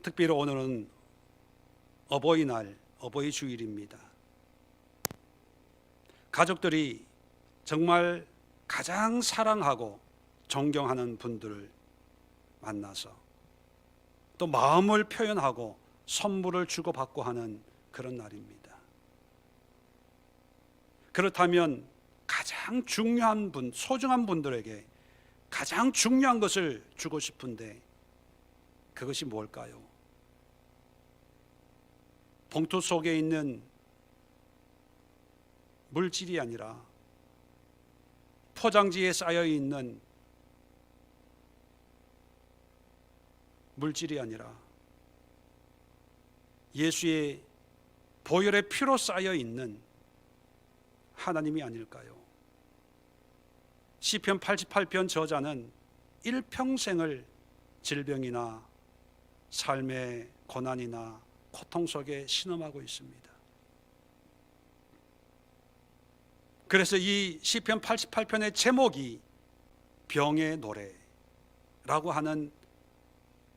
특별히 오늘은 어버이날, 어버이 주일입니다. 가족들이 정말 가장 사랑하고 존경하는 분들을 만나서 또 마음을 표현하고 선물을 주고받고 하는 그런 날입니다. 그렇다면 가장 중요한 분, 소중한 분들에게 가장 중요한 것을 주고 싶은데 그것이 뭘까요? 봉투 속에 있는 물질이 아니라, 포장지에 쌓여 있는 물질이 아니라 예수의 보혈의 피로 쌓여 있는 하나님이 아닐까요? 시편 88편 저자는 일평생을 질병이나 삶의 고난이나 고통 속에 신음하고 있습니다. 그래서 이 시편 88편의 제목이 병의 노래라고 하는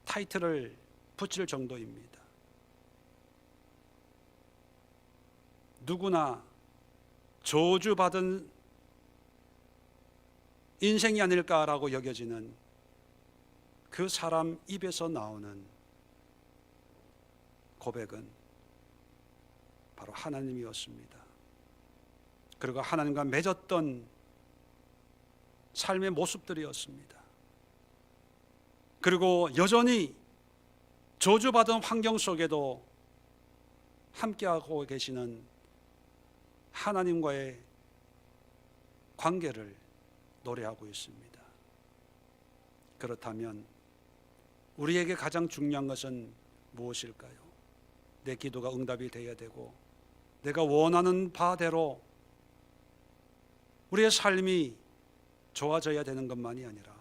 타이틀을 붙일 정도입니다. 누구나 저주받은 인생이 아닐까라고 여겨지는 그 사람 입에서 나오는 고백은 바로 하나님이었습니다. 그리고 하나님과 맺었던 삶의 모습들이었습니다. 그리고 여전히 저주받은 환경 속에도 함께하고 계시는 하나님과의 관계를 노래하고 있습니다. 그렇다면 우리에게 가장 중요한 것은 무엇일까요? 내 기도가 응답이 되어야 되고 내가 원하는 바대로 우리의 삶이 좋아져야 되는 것만이 아니라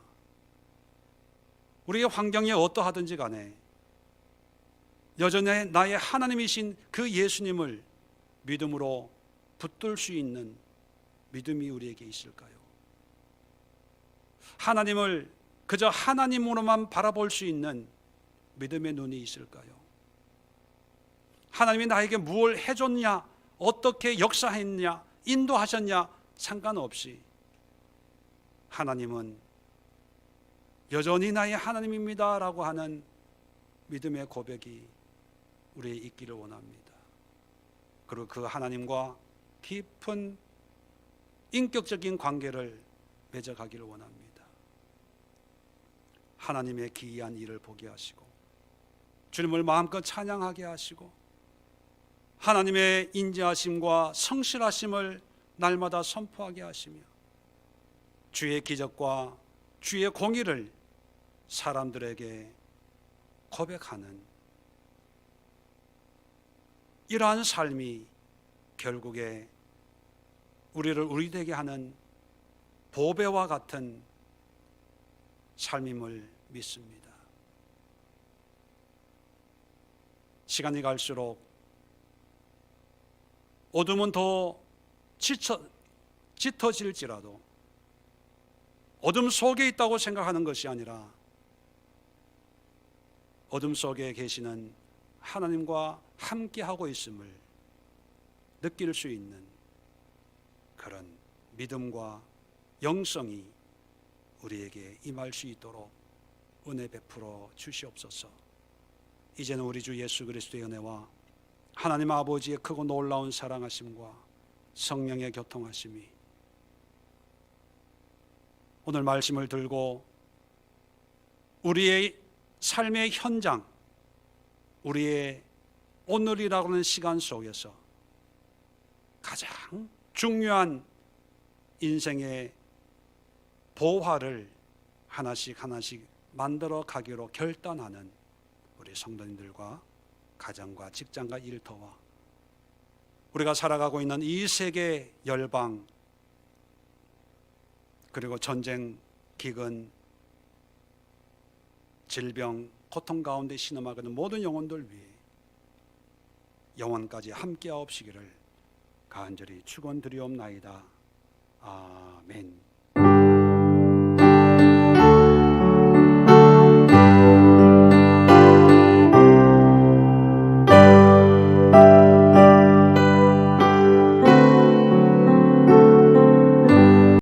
우리의 환경이 어떠하든지 간에 여전히 나의 하나님이신 그 예수님을 믿음으로 붙들 수 있는 믿음이 우리에게 있을까요? 하나님을 그저 하나님으로만 바라볼 수 있는 믿음의 눈이 있을까요? 하나님이 나에게 무엇을 해줬냐, 어떻게 역사했냐, 인도하셨냐 상관없이 하나님은 여전히 나의 하나님입니다 라고 하는 믿음의 고백이 우리에 있기를 원합니다. 그리고 그 하나님과 깊은 인격적인 관계를 맺어가기를 원합니다. 하나님의 기이한 일을 보게 하시고 주님을 마음껏 찬양하게 하시고 하나님의 인자하심과 성실하심을 날마다 선포하게 하시며 주의 기적과 주의 공의를 사람들에게 고백하는 이러한 삶이 결국에 우리를 우리 되게 하는 보배와 같은 삶임을 믿습니다. 시간이 갈수록 어둠은 더 짙어질지라도 어둠 속에 있다고 생각하는 것이 아니라 어둠 속에 계시는 하나님과 함께하고 있음을 느낄 수 있는 그런 믿음과 영성이 우리에게 임할 수 있도록 은혜 베풀어 주시옵소서. 이제는 우리 주 예수 그리스도의 은혜와 하나님 아버지의 크고 놀라운 사랑하심과 성령의 교통하심이 오늘 말씀을 들고 우리의 삶의 현장, 우리의 오늘이라고 하는 시간 속에서 가장 중요한 인생의 보화를 하나씩 하나씩 만들어 가기로 결단하는 우리 성도님들과 가정과 직장과 일터와 우리가 살아가고 있는 이 세계 열방 그리고 전쟁, 기근, 질병, 고통 가운데 신음하는 모든 영혼들 위해 영원까지 함께하옵시기를 간절히 축원드리옵나이다. 아멘.